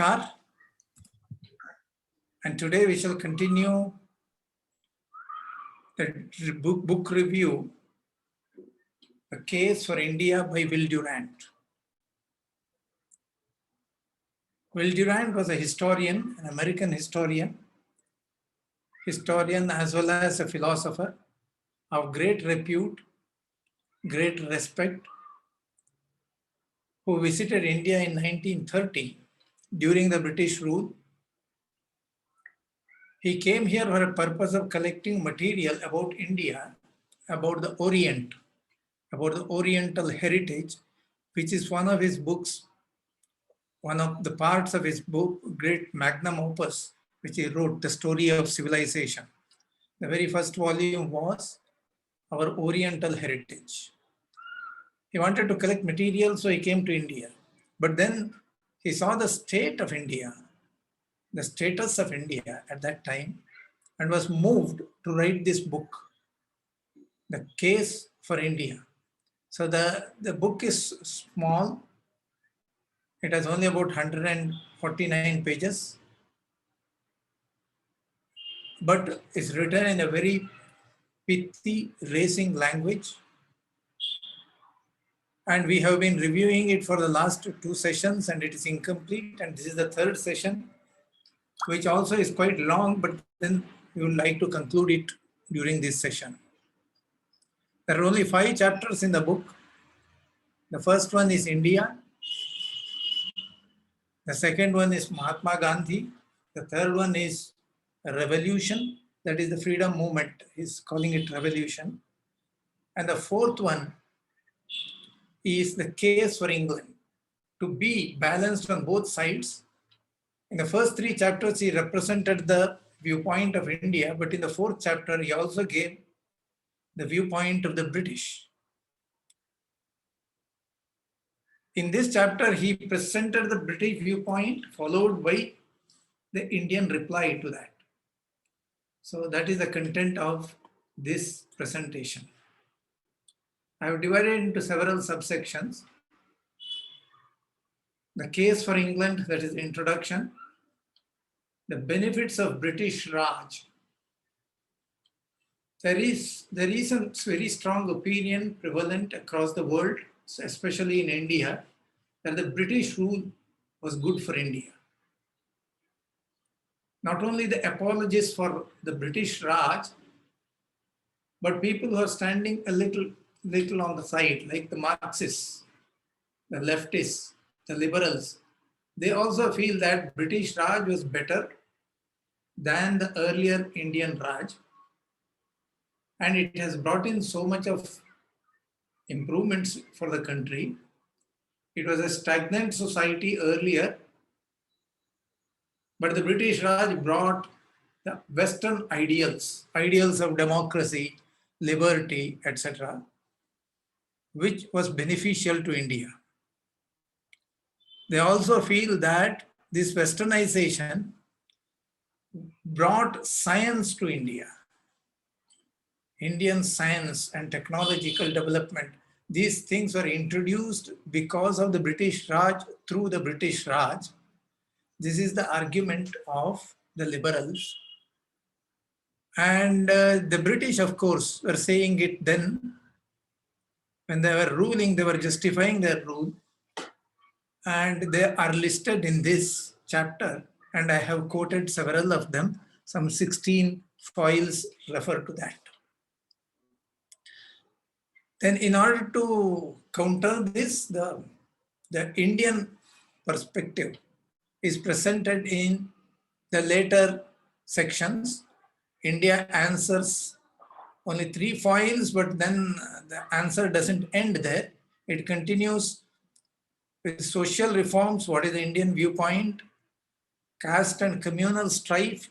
Namaskar, and today we shall continue the book review, A Case for India by Will Durant. Will Durant was a historian, an American historian as well as a philosopher of great repute, great respect, who visited India in 1930 during the British rule. He came here for a purpose of collecting material about India, about the Orient, about the Oriental heritage, which is one of his books, one of the parts of his book, great magnum opus, which he wrote, The Story of Civilization. The very first volume was Our Oriental Heritage. He wanted to collect material, so he came to India. But then he saw the state of India, the status of India at that time, and was moved to write this book, The Case for India. So the book is small. It has only about 149 pages, but it's written in a very pithy, racing language. And we have been reviewing it for the last two sessions, and it is incomplete. And this is the third session, which also is quite long, but then we would like to conclude it during this session. There are only 5 chapters in the book. The first one is India. The second one is Mahatma Gandhi. The third one is a revolution, that is the freedom movement. He's calling it revolution. And the fourth one is the case for England, to be balanced on both sides. In the first 3 chapters, he represented the viewpoint of India, but in the 4th chapter, he also gave the viewpoint of the British. In this chapter, he presented the British viewpoint, followed by the Indian reply to that. So that is the content of this presentation. I have divided into several subsections. The case for England, that is the introduction. The benefits of British Raj. There is a very strong opinion prevalent across the world, especially in India, that the British rule was good for India. Not only the apologists for the British Raj, but people who are standing a little on the side, like the Marxists, the leftists, the liberals, they also feel that British Raj was better than the earlier Indian Raj. And it has brought in so much of improvements for the country. It was a stagnant society earlier, but the British Raj brought the Western ideals of democracy, liberty, etc., which was beneficial to India. They also feel that this Westernization brought science to India. Indian science and technological development, these things were introduced because of the British Raj, through the British Raj. This is the argument of the liberals. And the British, of course, were saying it then. When they were ruling, they were justifying their rule. And they are listed in this chapter. And I have quoted several of them. Some 16 files refer to that. Then in order to counter this, the Indian perspective is presented in the later sections. India answers only 3 files, but then the answer doesn't end there. It continues with social reforms. What is the Indian viewpoint? Caste and communal strife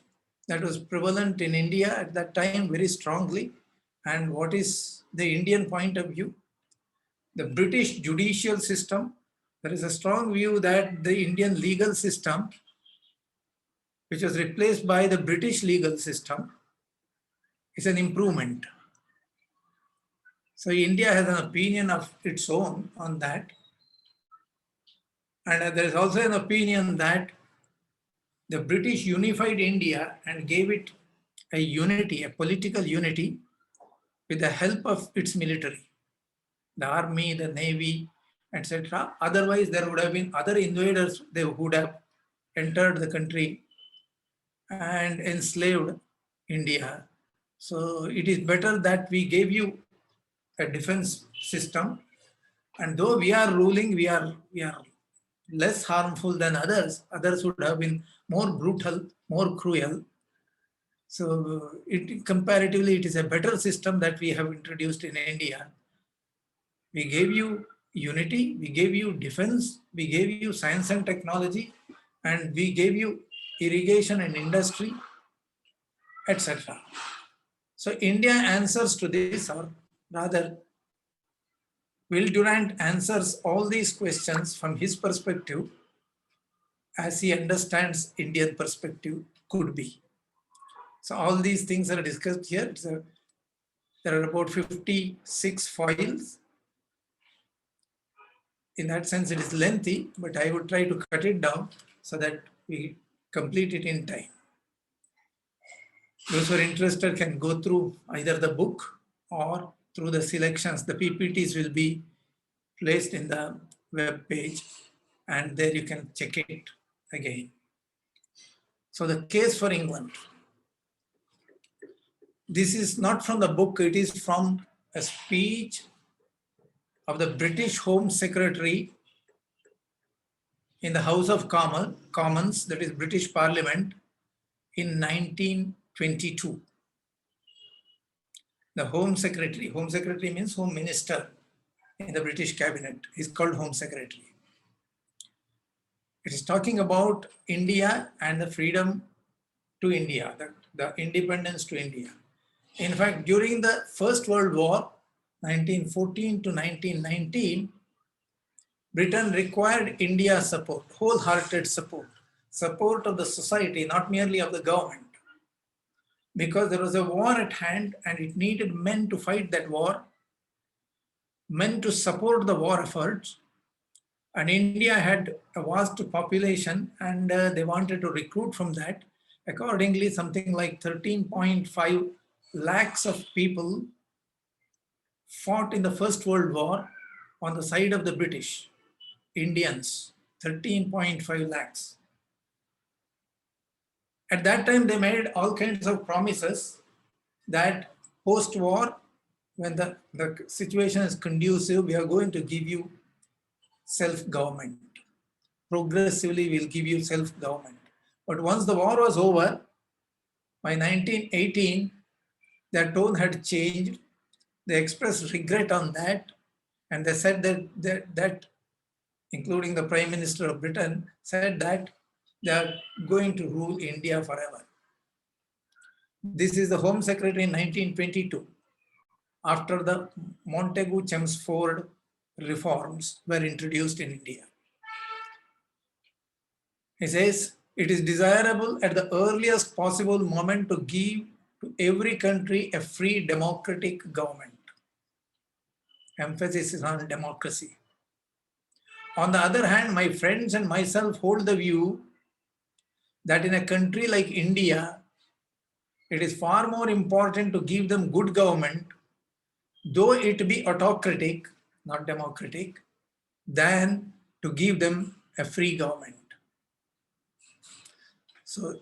that was prevalent in India at that time very strongly. And what is the Indian point of view? The British judicial system. There is a strong view that the Indian legal system, which was replaced by the British legal system, is an improvement. So India has an opinion of its own on that. And there is also an opinion that The British unified India and gave it a unity, a political unity, with the help of its military, the army, the navy, etc. Otherwise, there would have been other invaders, they would have entered the country and enslaved India. So it is better that we gave you a defense system, and though we are ruling, we are less harmful than others. Others would have been more brutal, more cruel. So comparatively, it is a better system that we have introduced in India. We gave you unity, we gave you defense, we gave you science and technology, and we gave you irrigation and industry, etc. So India answers to this, or rather, Will Durant answers all these questions from his perspective as he understands Indian perspective could be. So all these things are discussed here. There are about 56 files. In that sense, it is lengthy, but I would try to cut it down so that we complete it in time. Those who are interested can go through either the book or through the selections. The PPTs will be placed in the web page, and there you can check it again. So the case for England. This is not from the book, it is from a speech of the British Home Secretary in the House of Commons, that is British Parliament, in 1922. The Home Secretary means Home Minister in the British Cabinet, is called Home Secretary. It is talking about India and the freedom to India, the independence to India. In fact, during the First World War, 1914 to 1919, Britain required India's support, wholehearted support of the society, not merely of the government, because there was a war at hand and it needed men to fight that war, men to support the war efforts. And India had a vast population and they wanted to recruit from that. Accordingly, something like 13.5 lakhs of people fought in the First World War on the side of the British Indians, 13.5 lakhs. At that time, they made all kinds of promises that post-war, when the situation is conducive, we are going to give you self-government. Progressively, we'll give you self-government. But once the war was over, by 1918, their tone had changed. They expressed regret on that. And they said that including the Prime Minister of Britain, said that they are going to rule India forever. This is the Home Secretary in 1922, after the Montagu-Chelmsford reforms were introduced in India. He says, it is desirable at the earliest possible moment to give to every country a free democratic government. Emphasis is on democracy. On the other hand, my friends and myself hold the view that in a country like India, it is far more important to give them good government, though it be autocratic, not democratic, than to give them a free government. So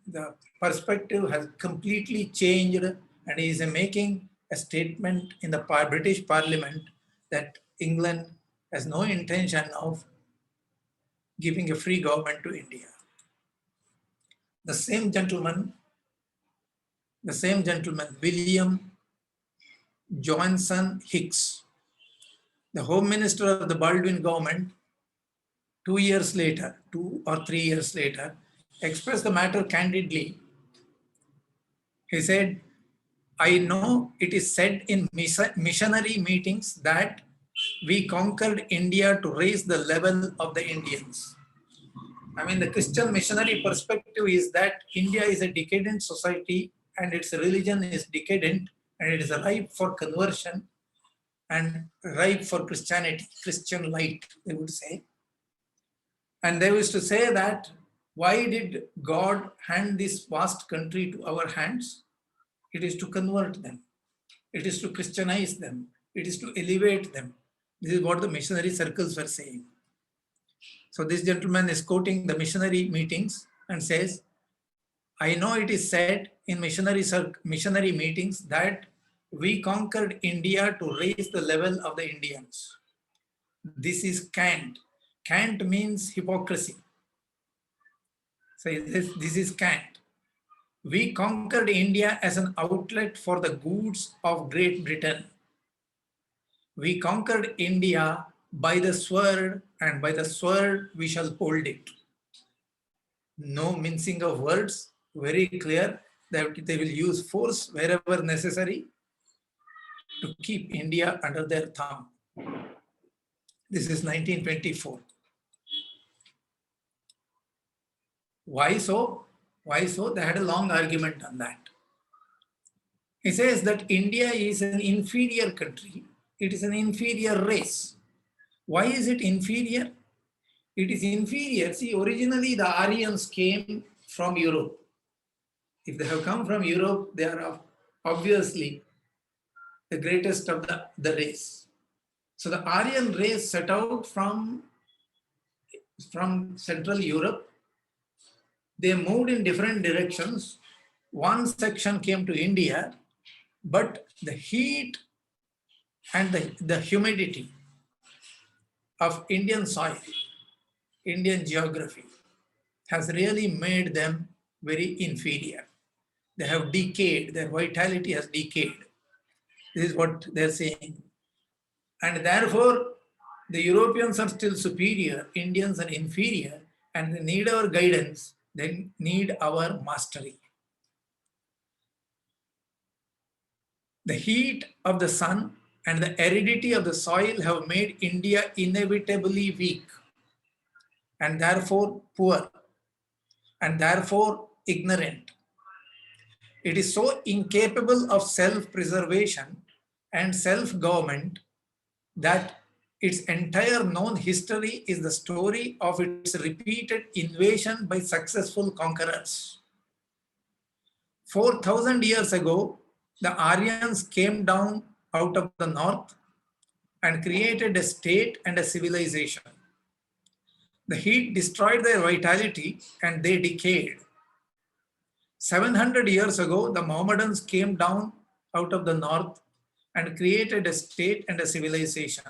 the perspective has completely changed, and he is making a statement in the British Parliament that England has no intention of giving a free government to India. The same gentleman, William Johnson Hicks, the Home Minister of the Baldwin government, 2 years later, 2 or 3 years later, expressed the matter candidly. He said, I know it is said in missionary meetings that we conquered India to raise the level of the Indians. I mean, the Christian missionary perspective is that India is a decadent society and its religion is decadent and it is ripe for conversion and ripe for Christianity, Christian light, they would say. And they used to say that Why did God hand this vast country to our hands? It is to convert them. It is to Christianize them. It is to elevate them. This is what the missionary circles were saying. So this gentleman is quoting the missionary meetings and says, I know it is said in missionary meetings that we conquered India to raise the level of the Indians. This is cant. Cant means hypocrisy. So this is cant. We conquered India as an outlet for the goods of Great Britain. We conquered India by the sword, and by the sword we shall hold it. No mincing of words, very clear that they will use force wherever necessary to keep India under their thumb. This is 1924. Why so? Why so? They had a long argument on that. He says that India is an inferior country. It is an inferior race. Why is it inferior? It is inferior. See, originally the Aryans came from Europe. If they have come from Europe, they are obviously the greatest of the race. So the Aryan race set out from Central Europe. They moved in different directions. One section came to India, but the heat and the humidity of Indian soil, Indian geography, has really made them very inferior. They have decayed, their vitality has decayed. This is what they're saying. And therefore, the Europeans are still superior, Indians are inferior, and they need our guidance, they need our mastery. The heat of the sun and the aridity of the soil have made India inevitably weak, and therefore poor, and therefore ignorant. It is so incapable of self-preservation and self-government that its entire known history is the story of its repeated invasion by successful conquerors. 4,000 years ago, the Aryans came down out of the north and created a state and a civilization. The heat destroyed their vitality and they decayed. 700 years ago, the Mohammedans came down out of the north and created a state and a civilization.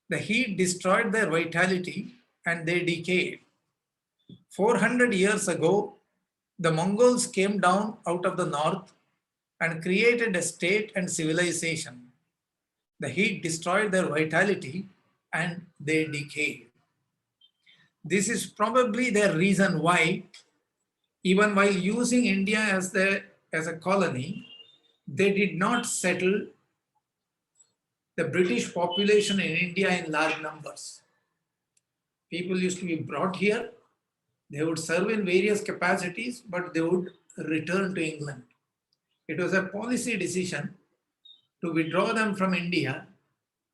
The heat destroyed their vitality and they decayed. 400 years ago, the Mongols came down out of the north and created a state and civilization. The heat destroyed their vitality and they decayed. This is probably the reason why, even while using India as a colony, they did not settle the British population in India in large numbers. People used to be brought here, they would serve in various capacities, but they would return to England. It was a policy decision to withdraw them from India,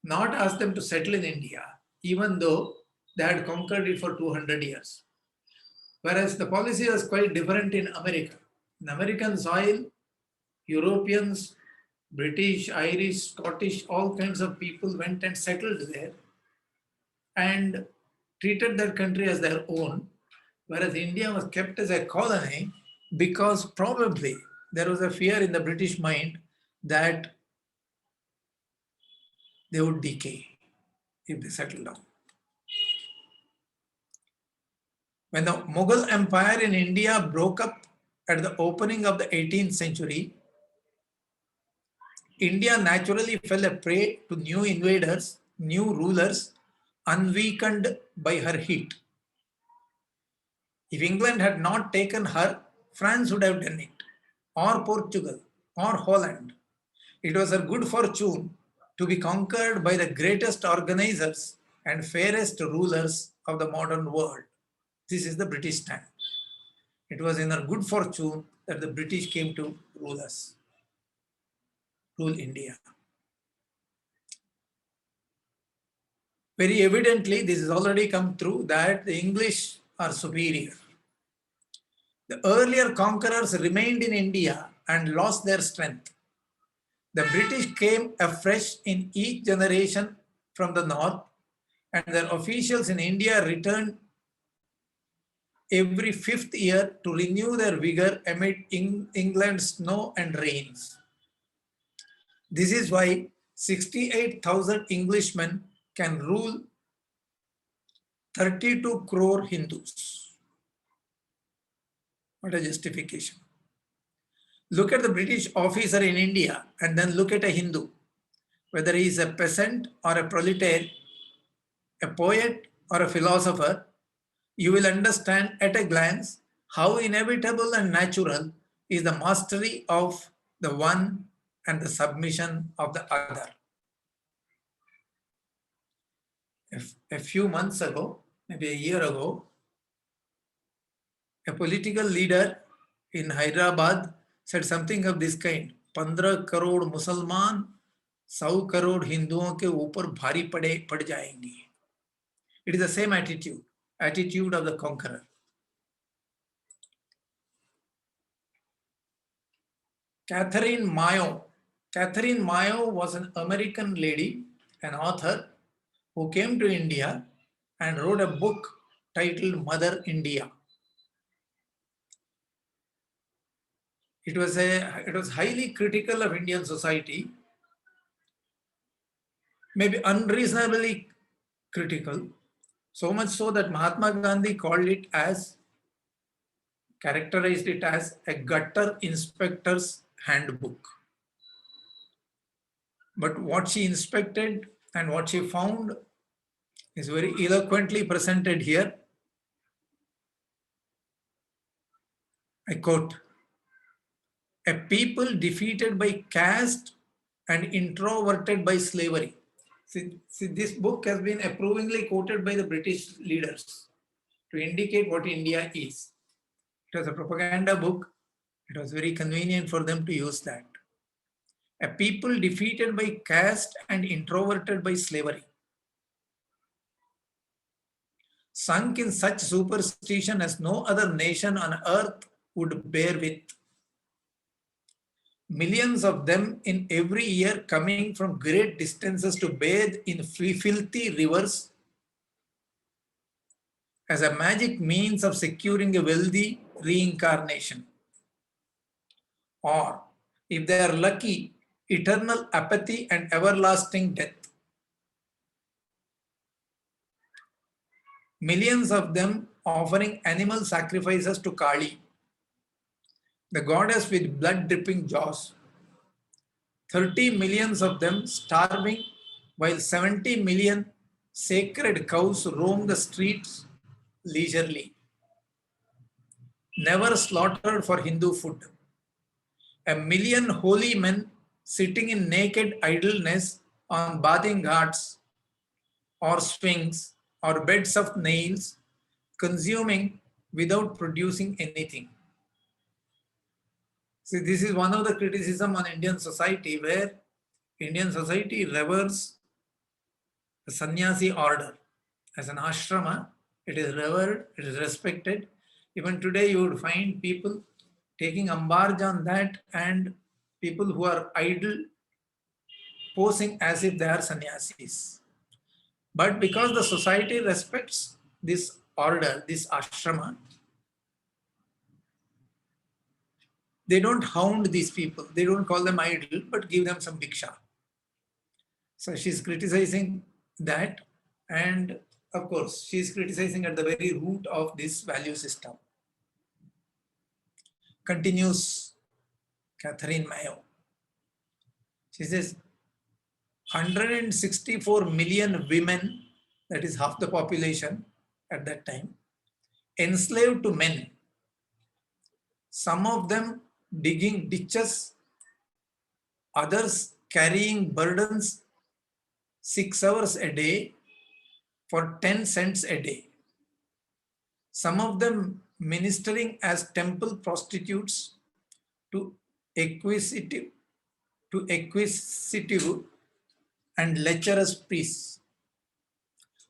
not ask them to settle in India, even though they had conquered it for 200 years. Whereas the policy was quite different in America. In American soil, Europeans, British, Irish, Scottish, all kinds of people went and settled there and treated that country as their own, whereas India was kept as a colony because probably there was a fear in the British mind that they would decay if they settled down. When the Mughal Empire in India broke up at the opening of the 18th century, India naturally fell a prey to new invaders, new rulers, unweakened by her heat. If England had not taken her, France would have done it, or Portugal, or Holland. It was her good fortune to be conquered by the greatest organizers and fairest rulers of the modern world. This is the British stand. It was in her good fortune that the British came to rule us, rule India. Very evidently, this has already come through that the English are superior. The earlier conquerors remained in India and lost their strength. The British came afresh in each generation from the north, and their officials in India returned every fifth year to renew their vigor amid England's snow and rains. This is why 68,000 Englishmen can rule 32 crore Hindus. What a justification. Look at the British officer in India and then look at a Hindu, whether he is a peasant or a proletariat, a poet or a philosopher, you will understand at a glance how inevitable and natural is the mastery of the one and the submission of the other. A few months ago, maybe a year ago, a political leader in Hyderabad said something of this kind: 15 crore मुसलमान 100 करोड़ हिंदुओं के ऊपर भारी पड़ जाएंगे. It is the same attitude of the conqueror. Catherine Mayo. Catherine Mayo was an American lady, an author, who came to India and wrote a book titled Mother India. It was highly critical of Indian society, maybe unreasonably critical, so much so that Mahatma Gandhi characterized it as a gutter inspector's handbook. But what she inspected and what she found is very eloquently presented here. I quote, "A people defeated by caste and introverted by slavery." See, this book has been approvingly quoted by the British leaders to indicate what India is. It was a propaganda book. It was very convenient for them to use that. A people defeated by caste and introverted by slavery, sunk in such superstition as no other nation on earth would bear with. Millions of them in every year coming from great distances to bathe in filthy rivers as a magic means of securing a wealthy reincarnation. Or, if they are lucky, eternal apathy and everlasting death. Millions of them offering animal sacrifices to Kali, the goddess with blood-dripping jaws. 30 millions of them starving, while 70 million sacred cows roam the streets leisurely, never slaughtered for Hindu food. A million holy men sitting in naked idleness on bathing ghats or swings or beds of nails, consuming without producing anything. See, this is one of the criticism on Indian society, where Indian society reveres the sannyasi order. As an ashrama, it is revered, it is respected. Even today, you would find people taking ambarj on that, and people who are idle posing as if they are sannyasis. But because the society respects this order, this ashrama, they don't hound these people. They don't call them idle, but give them some bhiksha. So she's criticizing that, and of course, she's criticizing at the very root of this value system. Continues Catherine Mayo. She says, 164 million women, that is half the population at that time, enslaved to men. Some of them digging ditches, others carrying burdens 6 hours a day for 10 cents a day. Some of them ministering as temple prostitutes to acquisitive and lecherous priests.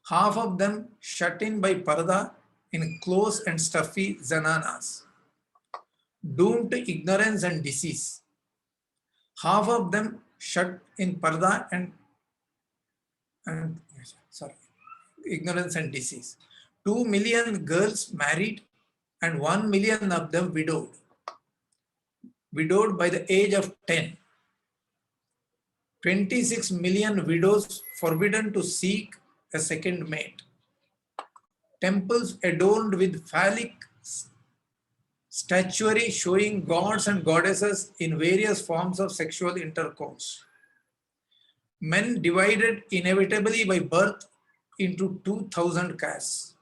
Half of them shut in by parda in close and stuffy zananas. doomed to ignorance and disease. Half of them shut in parda and sorry, ignorance and disease. 2 million girls married and 1 million of them widowed by the age of 10. 26 million widows forbidden to seek a second mate. Temples adorned with phallic statuary showing gods and goddesses in various forms of sexual intercourse. Men divided inevitably by birth into 2,000 castes.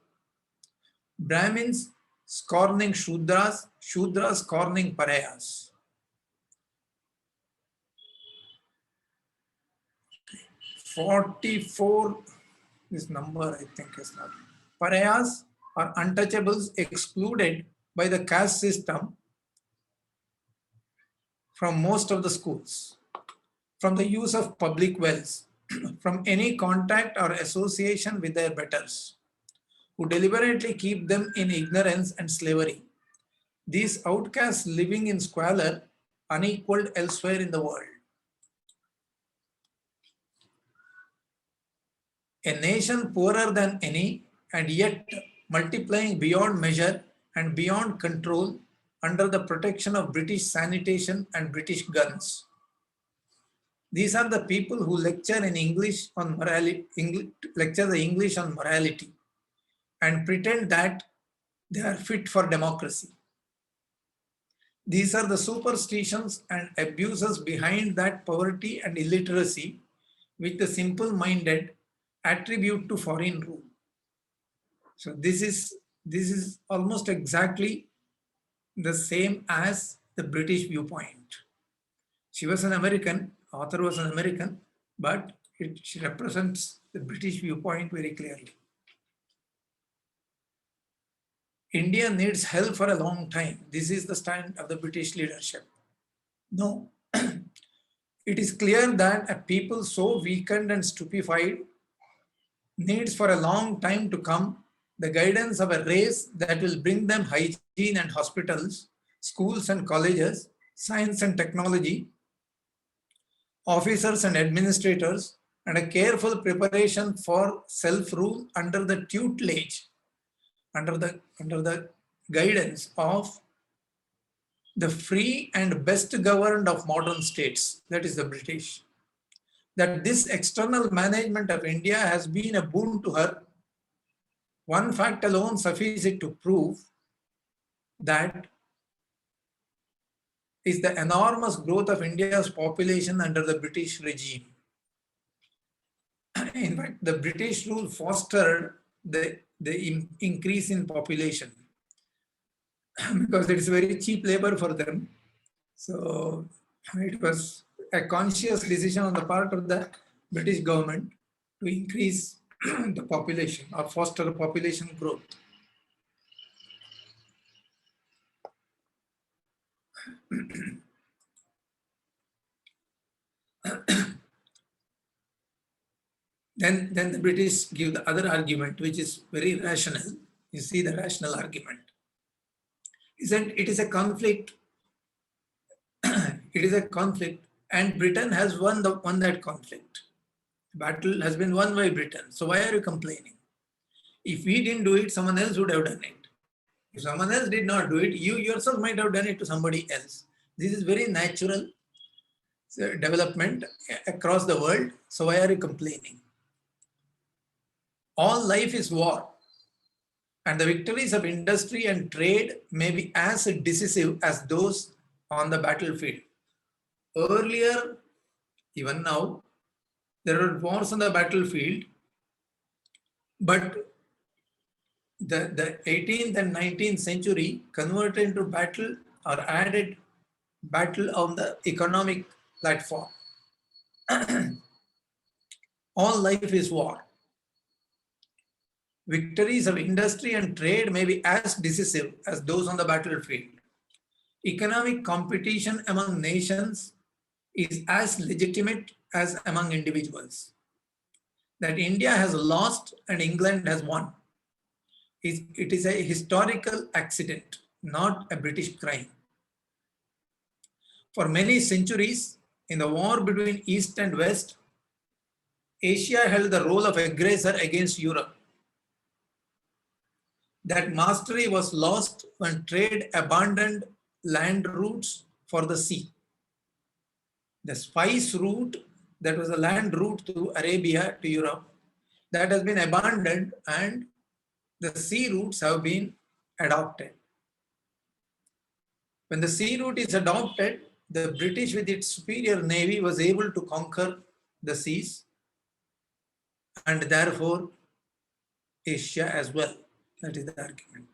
Brahmins scorning Shudras, Shudras scorning Parayas. 44, this number I think is not. Parayas or untouchables excluded by the caste system from most of the schools, from the use of public wells, from any contact or association with their betters, who deliberately keep them in ignorance and slavery. These outcasts living in squalor, unequaled elsewhere in the world. A nation poorer than any and yet multiplying beyond measure and beyond control under the protection of British sanitation and British guns. These are the people who lecture in English on morality, lecture the English on morality and pretend that they are fit for democracy. These are the superstitions and abuses behind that poverty and illiteracy which the simple-minded attribute to foreign rule. So this is almost exactly the same as the British viewpoint. She was an American, author was an American, but she represents the British viewpoint very clearly. India needs help for a long time. This is the stand of the British leadership. No, it is clear that a people so weakened and stupefied needs for a long time to come the guidance of a race that will bring them hygiene and hospitals, schools and colleges, science and technology, officers and administrators, and a careful preparation for self-rule under the tutelage, under the guidance of the free and best governed of modern states, that is the British. That this external management of India has been a boon to her, one fact alone suffices to prove that is the enormous growth of India's population under the British regime. In fact, the British rule fostered the increase in population because it is very cheap labor for them. So it was a conscious decision on the part of the British government to increase the population or foster population growth. Then the British give the other argument, which is very rational. You see the rational argument. It is a conflict. It is a conflict, and Britain has won that conflict. The battle has been won by Britain. So why are you complaining? If we didn't do it, someone else would have done it. If someone else did not do it, you yourself might have done it to somebody else. This is very natural development across the world. So why are you complaining? All life is war, and the victories of industry and trade may be as decisive as those on the battlefield. Earlier, even now, there are wars on the battlefield, but the 18th and 19th century converted into battle or added battle on the economic platform. All life is war. Victories of industry and trade may be as decisive as those on the battlefield. Economic competition among nations is as legitimate as among individuals. That India has lost and England has won. It is a historical accident, not a British crime. For many centuries, in the war between East and West, Asia held the role of aggressor against Europe. That mastery was lost when trade abandoned land routes for the sea. The spice route, that was a land route to Arabia, to Europe, that has been abandoned and the sea routes have been adopted. When the sea route is adopted, the British with its superior navy was able to conquer the seas and therefore Asia as well. That is the argument.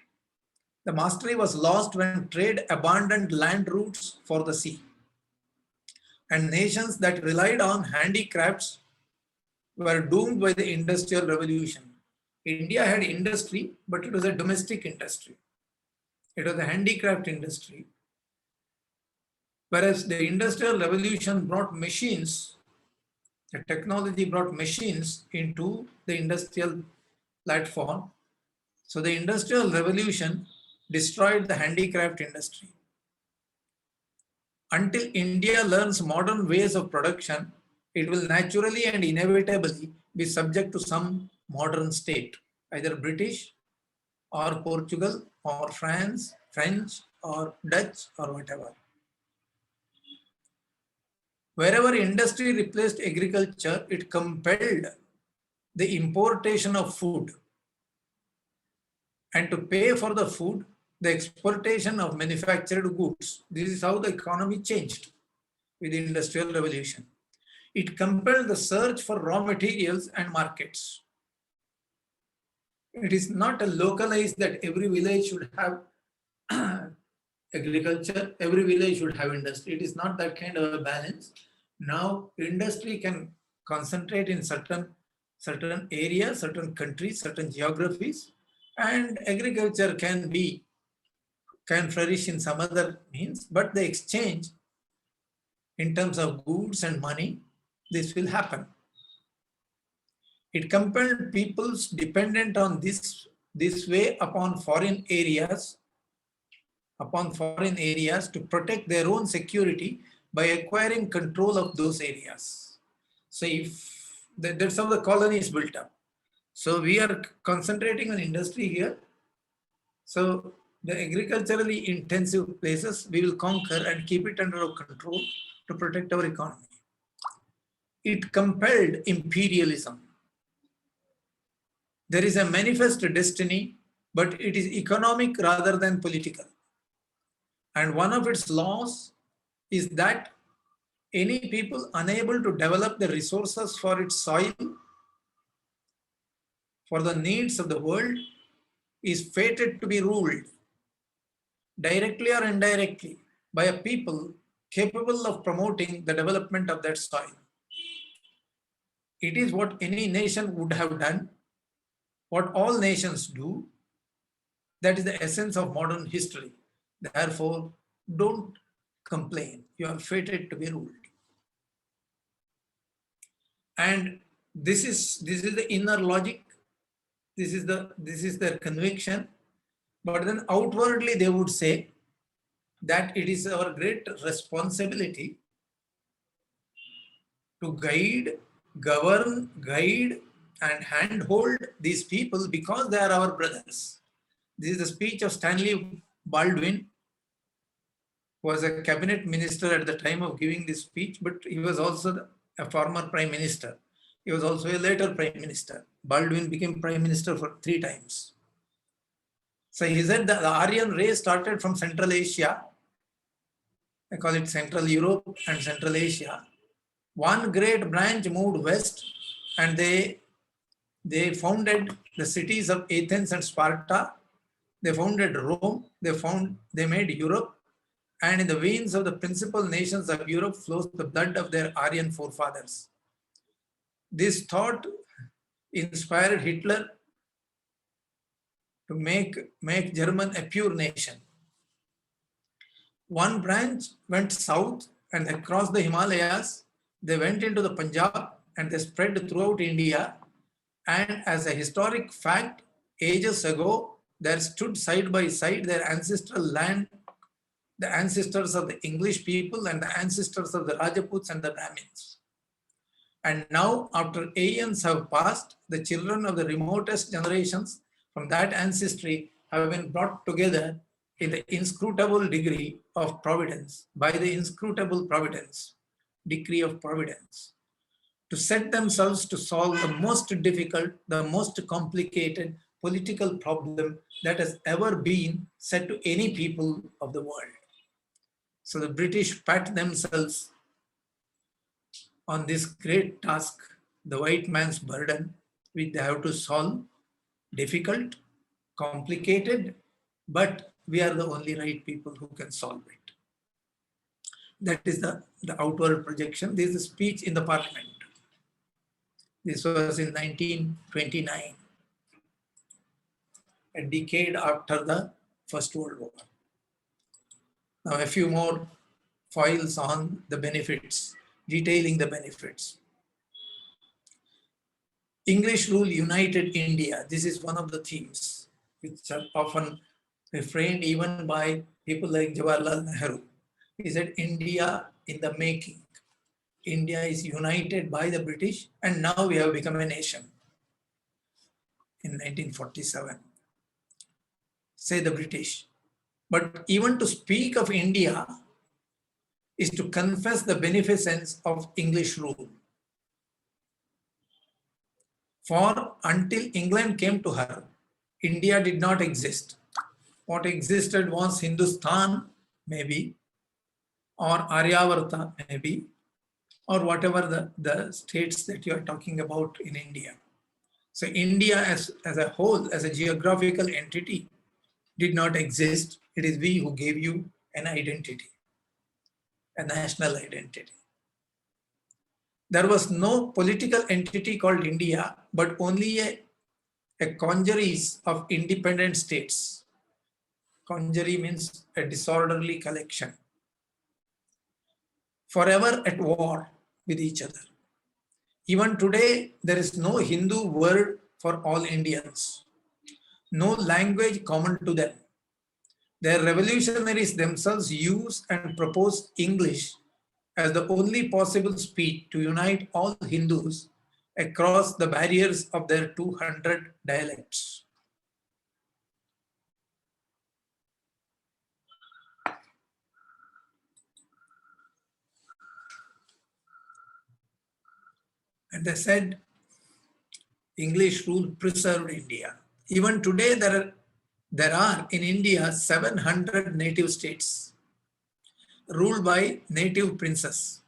The mastery was lost when trade abandoned land routes for the sea. And nations that relied on handicrafts were doomed by the Industrial Revolution. India had industry, but it was a domestic industry. It was a handicraft industry. Whereas the Industrial Revolution brought machines, the technology brought machines into the industrial platform. So the Industrial Revolution destroyed the handicraft industry. Until India learns modern ways of production, it will naturally and inevitably be subject to some modern state, either British or Portugal or France, French or Dutch or whatever. Wherever industry replaced agriculture, it compelled the importation of food. And to pay for the food, the exportation of manufactured goods. This is how the economy changed with the Industrial Revolution. It compelled the search for raw materials and markets. It is not a localized that every village should have agriculture, every village should have industry. It is not that kind of a balance. Now, industry can concentrate in certain areas, certain countries, certain geographies, and agriculture can flourish in some other means, but the exchange in terms of goods and money, this will happen. It compelled peoples dependent on this way upon foreign areas to protect their own security by acquiring control of those areas. So that's how the colony is built up. So we are concentrating on industry here. So the agriculturally intensive places we will conquer and keep it under our control to protect our economy. It compelled imperialism. There is a manifest destiny, but it is economic rather than political. And one of its laws is that any people unable to develop the resources for its soil, for the needs of the world, is fated to be ruled directly or indirectly by a people capable of promoting the development of that soil. It is what any nation would have done, what all nations do. That is the essence of modern history. Therefore, don't complain. You are fated to be ruled. And this is the inner logic. This is their conviction. But then outwardly they would say that it is our great responsibility to govern, guide, and handhold these people because they are our brothers. This is the speech of Stanley Baldwin, who was a cabinet minister at the time of giving this speech, but he was also a former prime minister. He was also a later prime minister. Baldwin became prime minister for 3 times. So he said that the Aryan race started from Central Asia. I call it Central Europe and Central Asia. One great branch moved west and they founded the cities of Athens and Sparta. They founded Rome. They made Europe. And in the veins of the principal nations of Europe flows the blood of their Aryan forefathers. This thought inspired Hitler to make German a pure nation. One branch went south and across the Himalayas. They went into the Punjab and they spread throughout India. And as a historic fact, ages ago, there stood side by side their ancestral land the ancestors of the English people and the ancestors of the Rajaputs and the Brahmins. And now, after aeons have passed, the children of the remotest generations from that ancestry have been brought together in the inscrutable degree of providence, by the inscrutable providence, decree of providence, to set themselves to solve the most difficult, the most complicated political problem that has ever been set to any people of the world. So the British pat themselves on this great task, the white man's burden, which they have to solve, difficult, complicated, but we are the only right people who can solve it. That is the outward projection. This is a speech in the parliament. This was in 1929, a decade after the First World War. Now a few more foils on the benefits, detailing the benefits. English rule united India. This is one of the themes which are often refrained even by people like Jawaharlal Nehru. He said, India in the making. India is united by the British and now we have become a nation. In 1947, say the British. But even to speak of India is to confess the beneficence of English rule. For until England came to her, India did not exist. What existed was Hindustan, maybe, or Aryavarta, maybe, or whatever the states that you are talking about in India. So India as a whole, as a geographical entity, did not exist. It is we who gave you an identity, a national identity. There was no political entity called India, but only a congeries of independent states. Congery means a disorderly collection, forever at war with each other. Even today, there is no Hindu word for all Indians, no language common to them. Their revolutionaries themselves use and propose English as the only possible speech to unite all Hindus across the barriers of their 200 dialects. And they said, English rule preserved India. Even today, there are in India 700 native states ruled by native princes.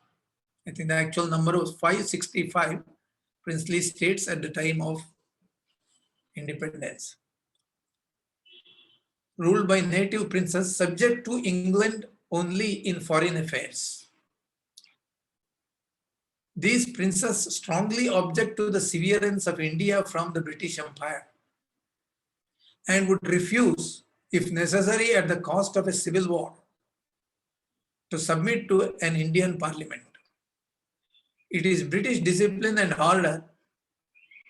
I think the actual number was 565 princely states at the time of independence. Ruled by native princes, subject to England only in foreign affairs. These princes strongly object to the severance of India from the British Empire and would refuse, if necessary at the cost of a civil war, to submit to an Indian parliament. It is British discipline and order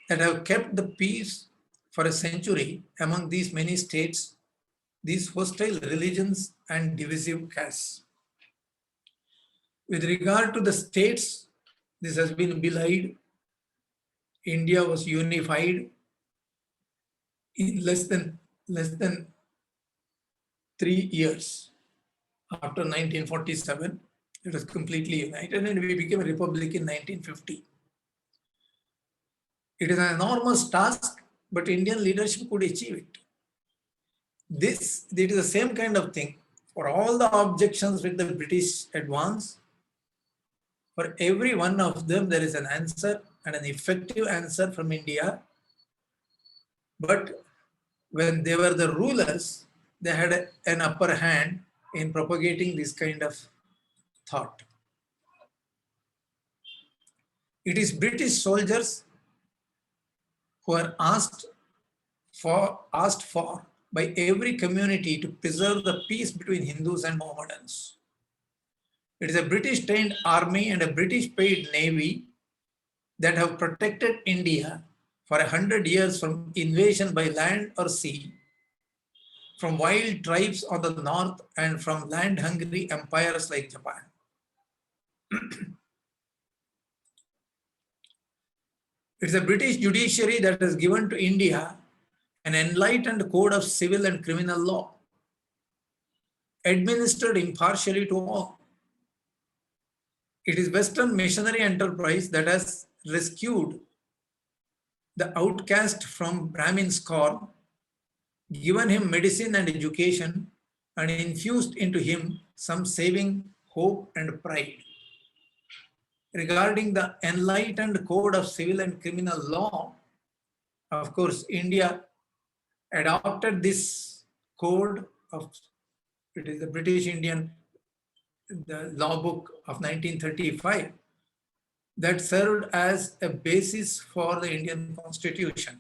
that have kept the peace for a century among these many states, these hostile religions and divisive castes. With regard to the states, this has been belied. India was unified in less than 3 years. After 1947, it was completely united and we became a republic in 1950. It is an enormous task, but Indian leadership could achieve it. It is the same kind of thing. For all the objections with the British advance, for every one of them, there is an answer and an effective answer from India. But when they were the rulers, they had an upper hand in propagating this kind of thought. It is British soldiers who are asked for by every community to preserve the peace between Hindus and Mohammedans. It is a British trained army and a British paid navy that have protected India for 100 years from invasion by land or sea, from wild tribes on the north and from land-hungry empires like Japan. It's the British judiciary that has given to India an enlightened code of civil and criminal law, administered impartially to all. It is Western missionary enterprise that has rescued the outcast from Brahmin's corn, given him medicine and education, and infused into him some saving hope and pride. Regarding the enlightened code of civil and criminal law, of course, India adopted this code of, it is the British Indian, the law book of 1935, that served as a basis for the Indian Constitution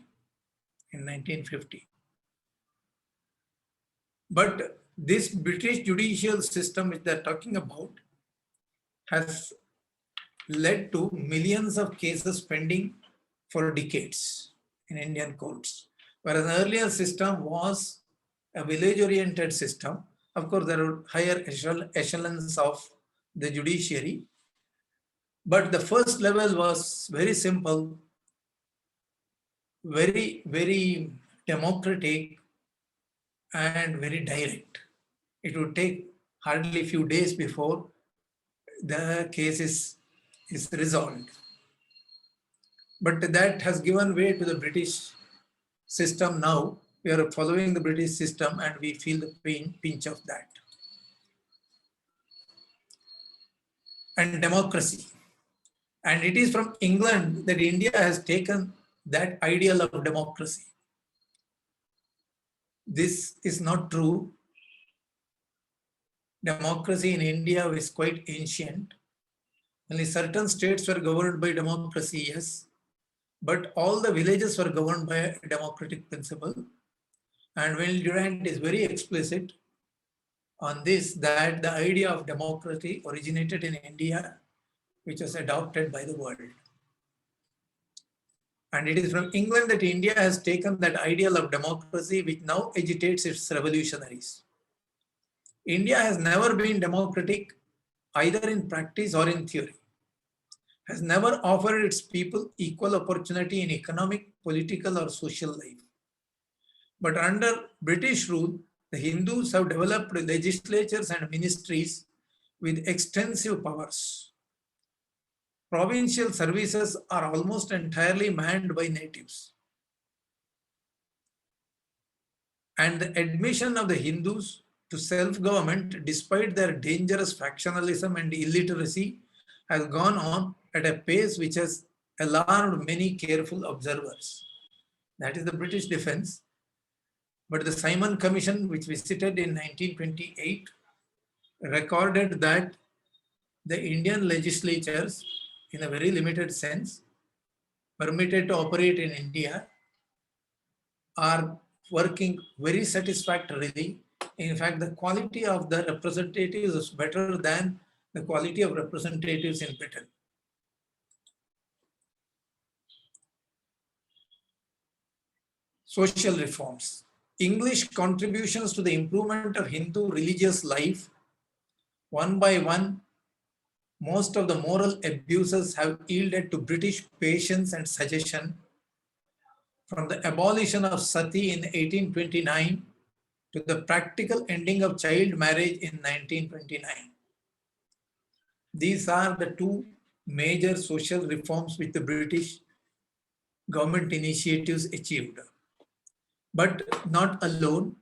in 1950. But this British judicial system which they're talking about has led to millions of cases pending for decades in Indian courts. Whereas the earlier system was a village-oriented system. Of course, there are higher echelons of the judiciary, but the first level was very simple, very, very democratic, and very direct. It would take hardly a few days before the case is resolved. But that has given way to the British system now. We are following the British system and we feel the pinch of that. And democracy. And it is from England that India has taken that ideal of democracy. This is not true. Democracy in India is quite ancient. Only certain states were governed by democracy, yes, but all the villages were governed by a democratic principle. And Will Durant is very explicit on this, that the idea of democracy originated in India, which was adopted by the world. And it is from England that India has taken that ideal of democracy, which now agitates its revolutionaries. India has never been democratic, either in practice or in theory, has never offered its people equal opportunity in economic, political, or social life. But under British rule, the Hindus have developed legislatures and ministries with extensive powers. Provincial services are almost entirely manned by natives. And the admission of the Hindus to self-government, despite their dangerous factionalism and illiteracy, has gone on at a pace which has alarmed many careful observers. That is the British defense. But the Simon Commission, which visited in 1928, recorded that the Indian legislatures, in a very limited sense, permitted to operate in India, are working very satisfactorily. In fact, the quality of the representatives is better than the quality of representatives in Britain. Social reforms. English contributions to the improvement of Hindu religious life, one by one, most of the moral abuses have yielded to British patience and suggestion, from the abolition of sati in 1829 to the practical ending of child marriage in 1929. These are the two major social reforms which the British government initiatives achieved. But not alone.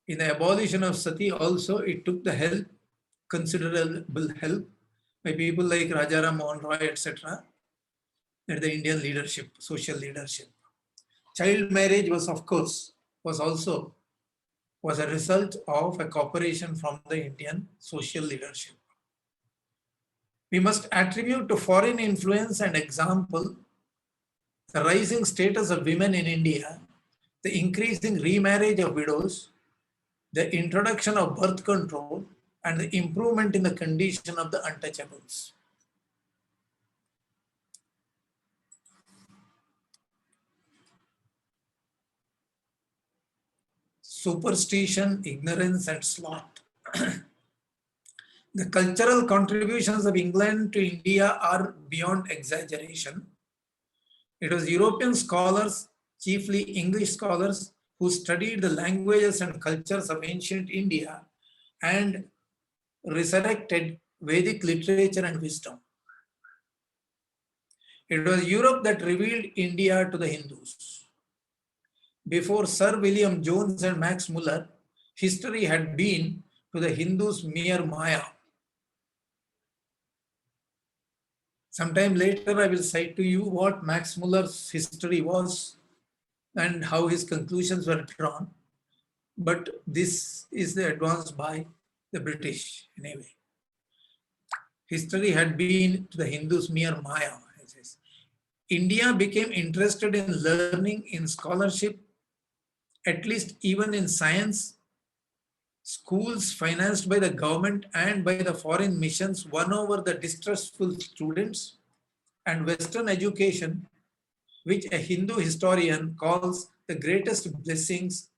In the abolition of sati also, it took the help, considerable help, by people like Rajaram Mohan Roy, etc., at the Indian leadership, social leadership. Child marriage was, of course, was a result of a cooperation from the Indian social leadership. We must attribute to foreign influence and example the rising status of women in India, the increasing remarriage of widows, the introduction of birth control, and the improvement in the condition of the untouchables. superstition, ignorance, and sloth. The cultural contributions of England to India are beyond exaggeration. It was European scholars, chiefly English scholars, who studied the languages and cultures of ancient India and resurrected Vedic literature and wisdom. It was Europe that revealed India to the Hindus. Before Sir William Jones and Max Muller, history had been to the Hindus mere Maya. Sometime later, I will cite to you what Max Muller's history was and how his conclusions were drawn. But this is the advance by the British anyway. History had been to the Hindus mere Maya. India became interested in learning, in scholarship, at least even in science. Schools financed by the government and by the foreign missions won over the distrustful students, and Western education, which a Hindu historian calls the greatest blessings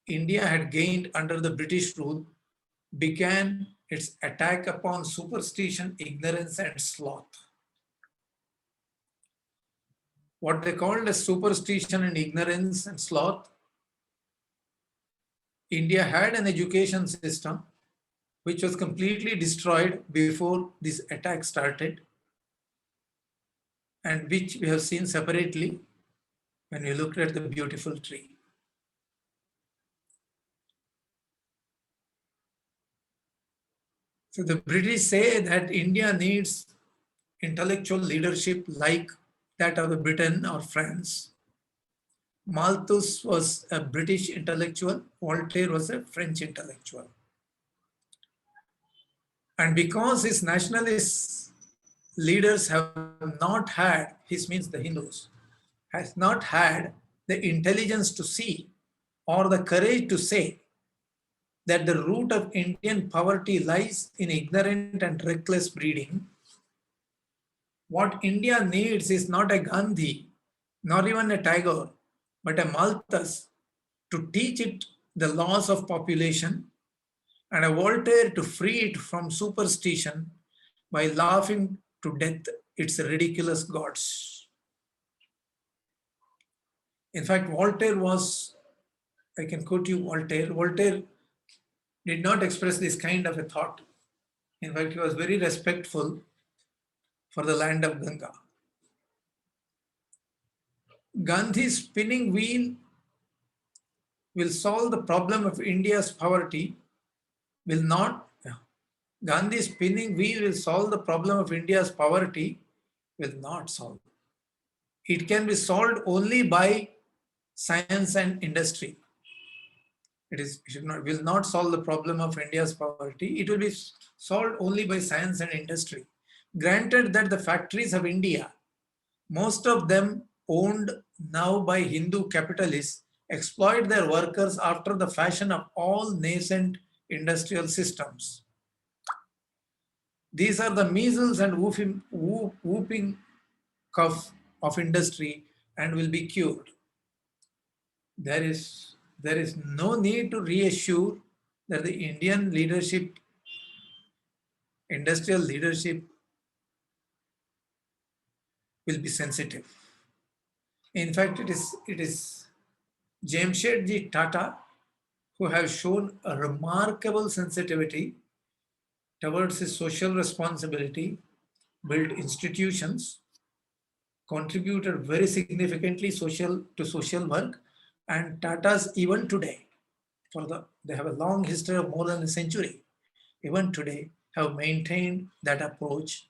India had gained under the British rule, began its attack upon superstition, ignorance, and sloth. What they called as superstition and ignorance and sloth, India had an education system which was completely destroyed before this attack started, and which we have seen separately when we looked at the beautiful tree. So the British say that India needs intellectual leadership like that of the Britain or France. Malthus was a British intellectual, Voltaire was a French intellectual. And because his nationalist leaders have not had, his means the Hindus, has not had the intelligence to see or the courage to say that the root of Indian poverty lies in ignorant and reckless breeding. What India needs is not a Gandhi, nor even a Tagore, but a Malthus to teach it the laws of population, and a Voltaire to free it from superstition by laughing to death its ridiculous gods. In fact, Voltaire was, I can quote you Voltaire. Voltaire did not express this kind of a thought. In fact, he was very respectful for the land of Ganga. Gandhi's spinning wheel will solve the problem of India's poverty, will not. Gandhi's spinning wheel will solve the problem of India's poverty, will not solve. It can be solved only by science and industry. Will not solve the problem of India's poverty. It will be solved only by science and industry. Granted that the factories of India, most of them owned now by Hindu capitalists, exploit their workers after the fashion of all nascent industrial systems. These are the measles and whooping cough of industry and will be cured. There is no need to reassure that the Indian leadership, industrial leadership, will be sensitive. In fact, it is Jamshedji Tata who have shown a remarkable sensitivity towards his social responsibility, built institutions, contributed very significantly to social work, and Tatas even today, they have a long history of more than a century, even today have maintained that approach,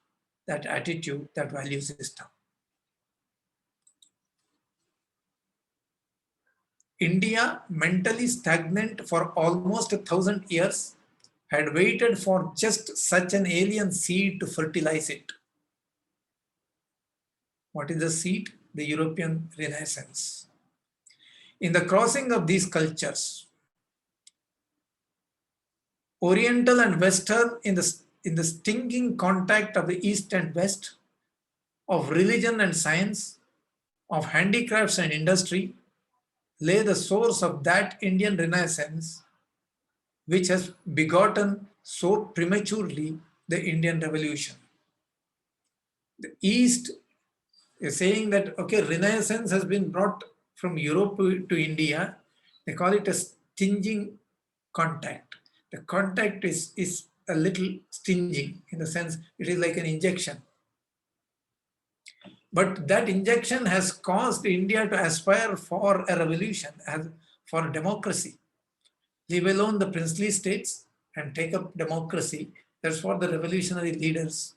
that attitude, that value system. India, mentally stagnant for almost 1,000 years, had waited for just such an alien seed to fertilize it. What is the seed? The European Renaissance. In the crossing of these cultures, Oriental and Western, in the stinging contact of the East and West, of religion and science, of handicrafts and industry, lay the source of that Indian Renaissance which has begotten so prematurely the Indian Revolution. The East is saying that, okay, Renaissance has been brought from Europe to India. They call it a stinging contact. The contact is a little stinging in the sense it is like an injection. But that injection has caused India to aspire for a revolution, as for democracy. Leave alone the princely states and take up democracy. That's what the revolutionary leaders,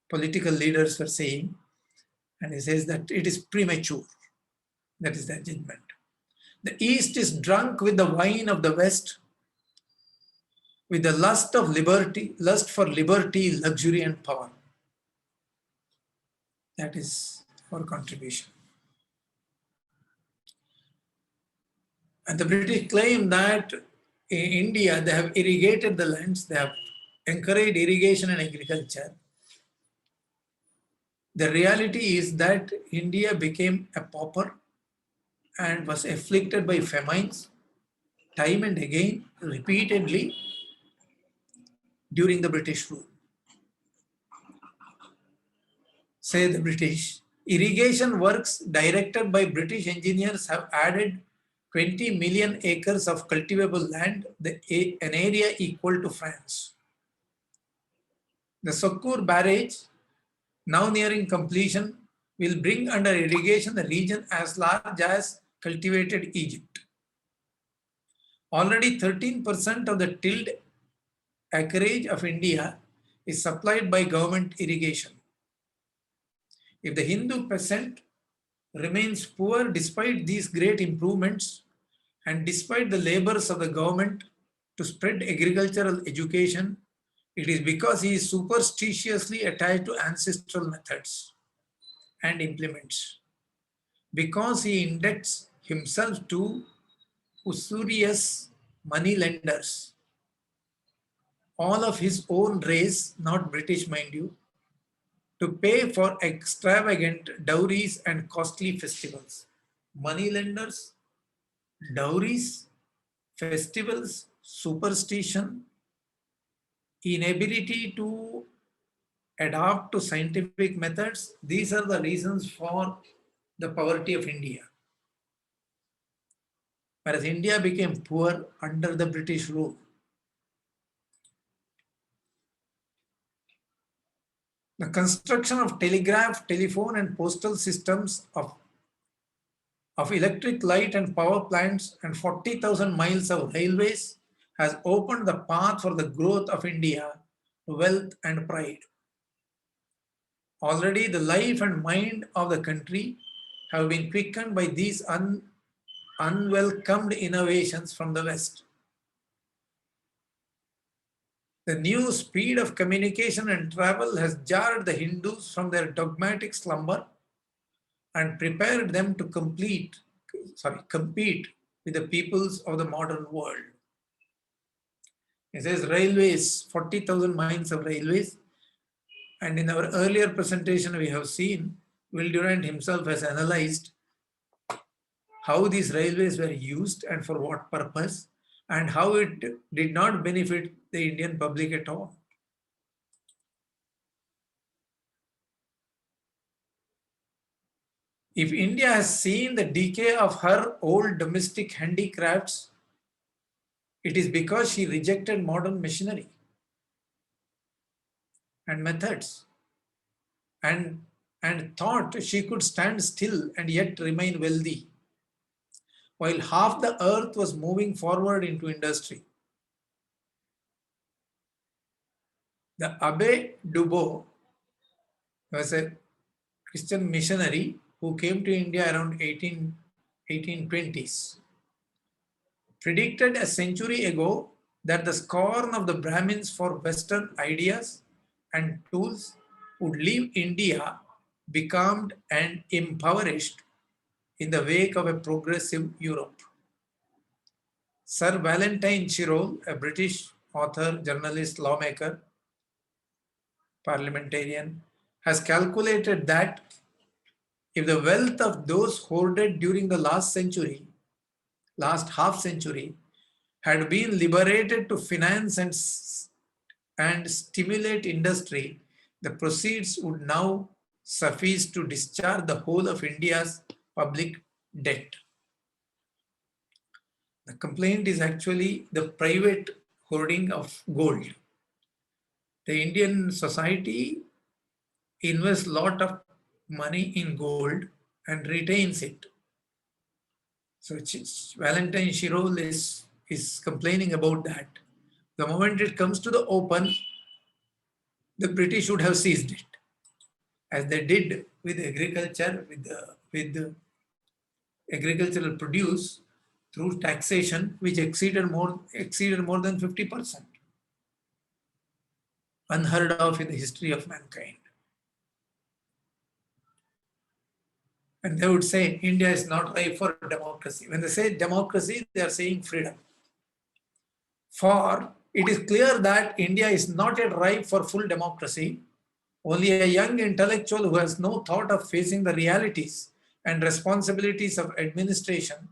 political leaders were saying. And he says that it is premature. That is the judgment. The East is drunk with the wine of the West, with the lust of liberty, lust for liberty, luxury, and power. That is our contribution. And the British claim that in India they have irrigated the lands, they have encouraged irrigation and agriculture. The reality is that India became a pauper and was afflicted by famines time and again, repeatedly during the British rule. Say the British, irrigation works directed by British engineers have added 20 million acres of cultivable land, an area equal to France. The Sokkur barrage, now nearing completion, will bring under irrigation the region as large as cultivated Egypt. Already 13% of the tilled acreage of India is supplied by government irrigation. If the Hindu peasant remains poor despite these great improvements and despite the labors of the government to spread agricultural education, it is because he is superstitiously attached to ancestral methods and implements. Because he indebts himself to usurious money lenders, all of his own race, not British mind you, to pay for extravagant dowries and costly festivals. Money lenders, dowries, festivals, superstition, inability to adapt to scientific methods, these are the reasons for the poverty of India. Whereas India became poor under the British rule. The construction of telegraph, telephone, and postal systems of electric light and power plants and 40,000 miles of railways has opened the path for the growth of India to wealth and pride. Already the life and mind of the country have been quickened by these unwelcomed innovations from the West. The new speed of communication and travel has jarred the Hindus from their dogmatic slumber and prepared them to compete with the peoples of the modern world. It says railways, 40,000 miles of railways. And in our earlier presentation, we have seen Will Durant himself has analyzed how these railways were used and for what purpose, and how it did not benefit the Indian public at all. If India has seen the decay of her old domestic handicrafts, it is because she rejected modern machinery and methods and thought she could stand still and yet remain wealthy, while half the earth was moving forward into industry. The Abbé Dubois was a Christian missionary who came to India around 1820s. Predicted a century ago that the scorn of the Brahmins for Western ideas and tools would leave India becalmed and impoverished in the wake of a progressive Europe. Sir Valentine Chirol, a British author, journalist, lawmaker, parliamentarian, has calculated that if the wealth of those hoarded during the last century last half century, had been liberated to finance and stimulate industry, the proceeds would now suffice to discharge the whole of India's public debt. The complaint is actually the private hoarding of gold. The Indian society invests a lot of money in gold and retains it. So Valentine Shirol is complaining about that. The moment it comes to the open, the British would have seized it, as they did with agriculture, with the agricultural produce through taxation, which exceeded more than 50%, unheard of in the history of mankind. And they would say India is not ripe for democracy. When they say democracy, they are saying freedom. For it is clear that India is not yet ripe for full democracy. Only a young intellectual who has no thought of facing the realities and responsibilities of administration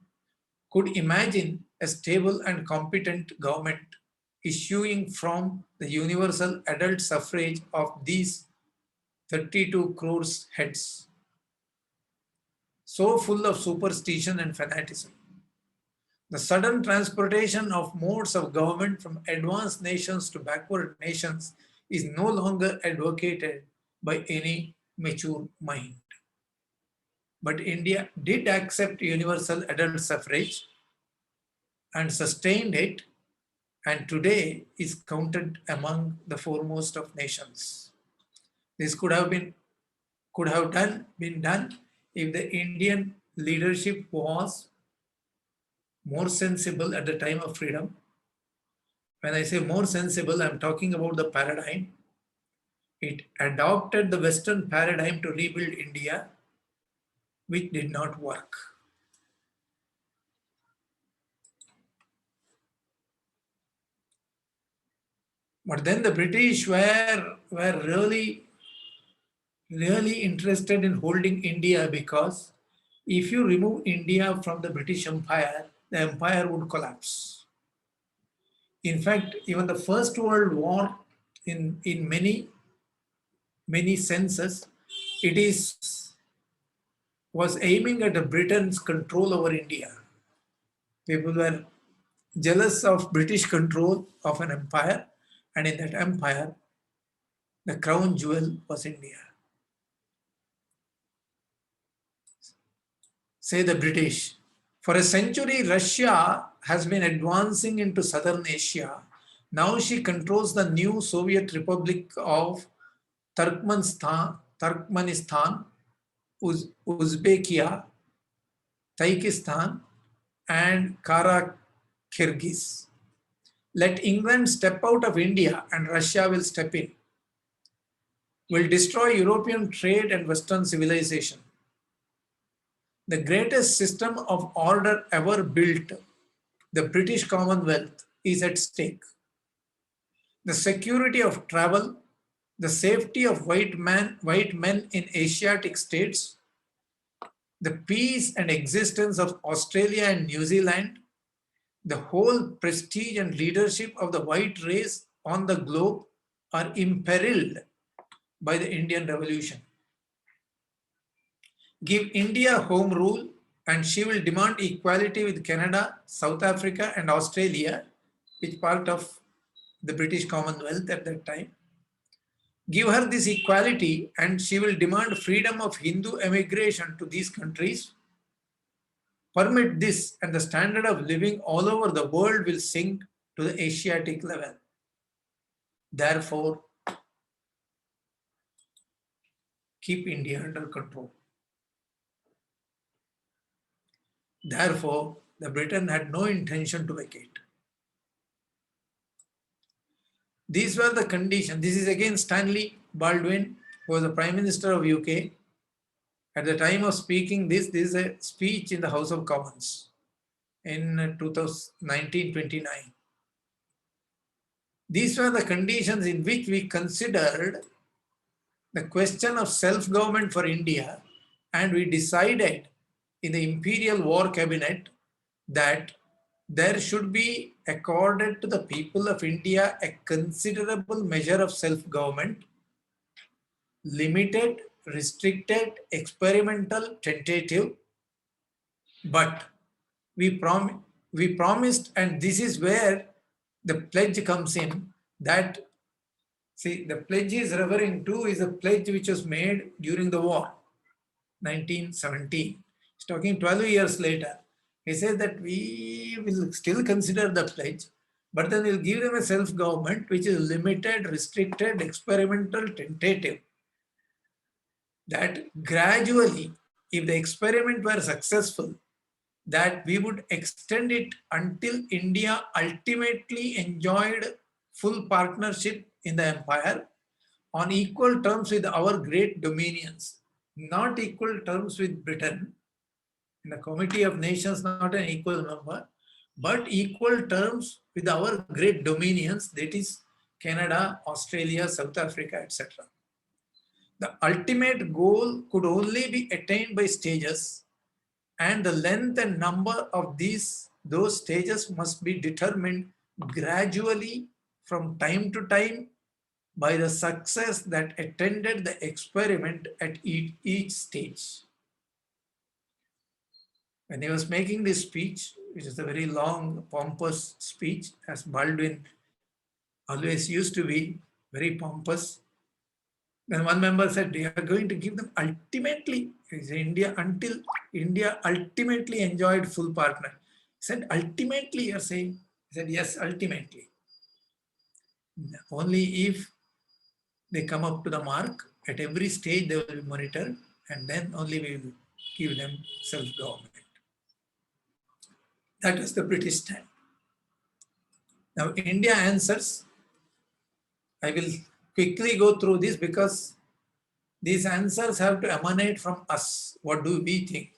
could imagine a stable and competent government issuing from the universal adult suffrage of these 32 crores heads, so full of superstition and fanaticism. The sudden transportation of modes of government from advanced nations to backward nations is no longer advocated by any mature mind. But India did accept universal adult suffrage and sustained it, and today is counted among the foremost of nations. This could have been done if the Indian leadership was more sensible at the time of freedom. When I say more sensible, I'm talking about the paradigm. It adopted the Western paradigm to rebuild India, which did not work. But then the British were really interested in holding India, because if you remove India from the British Empire, the empire would collapse. In fact, even the First World War, in many senses, was aiming at Britain's control over India. People were jealous of British control of an empire, and in that empire, the crown jewel was India. Say the British. For a century, Russia has been advancing into southern Asia. Now she controls the new Soviet Republic of Turkmenistan, Uzbekistan, Tajikistan, and Kyrgyz. Let England step out of India and Russia will step in. Will destroy European trade and Western civilization. The greatest system of order ever built, the British Commonwealth, is at stake. The security of travel, the safety of white men in Asiatic states, the peace and existence of Australia and New Zealand, the whole prestige and leadership of the white race on the globe are imperiled by the Indian Revolution. Give India home rule and she will demand equality with Canada, South Africa and Australia, which part of the British Commonwealth at that time. Give her this equality and she will demand freedom of Hindu emigration to these countries. Permit this and the standard of living all over the world will sink to the Asiatic level. Therefore, keep India under control. Therefore, the Britain had no intention to vacate. These were the conditions. This is again Stanley Baldwin, who was the Prime Minister of UK. At the time of speaking this is a speech in the House of Commons in 1929. These were the conditions in which we considered the question of self-government for India, and we decided in the Imperial War Cabinet that there should be accorded to the people of India a considerable measure of self-government, limited, restricted, experimental, tentative, but we promised, and this is where the pledge comes in, that, see, the pledge is referring to is a pledge which was made during the war, 1917. He's talking 12 years later. He says that we will still consider the pledge, but then we'll give them a self-government which is limited, restricted, experimental, tentative. That gradually, if the experiment were successful, that we would extend it until India ultimately enjoyed full partnership in the empire on equal terms with our great dominions, not equal terms with Britain. In the Committee of Nations, not an equal member, but equal terms with our great dominions, that is Canada, Australia, South Africa, etc. The ultimate goal could only be attained by stages, and the length and number of those stages must be determined gradually from time to time by the success that attended the experiment at each stage. When he was making this speech, which is a very long, pompous speech, as Baldwin always used to be, very pompous, then one member said, "You are going to give them ultimately, India, until India ultimately enjoyed full partner." He said, "Ultimately, you're saying?" He said, "Yes, ultimately. Only if they come up to the mark, at every stage they will be monitored, and then only we will give them self-government." That was the British stand. Now, India answers. I will quickly go through this because these answers have to emanate from us. What do we think?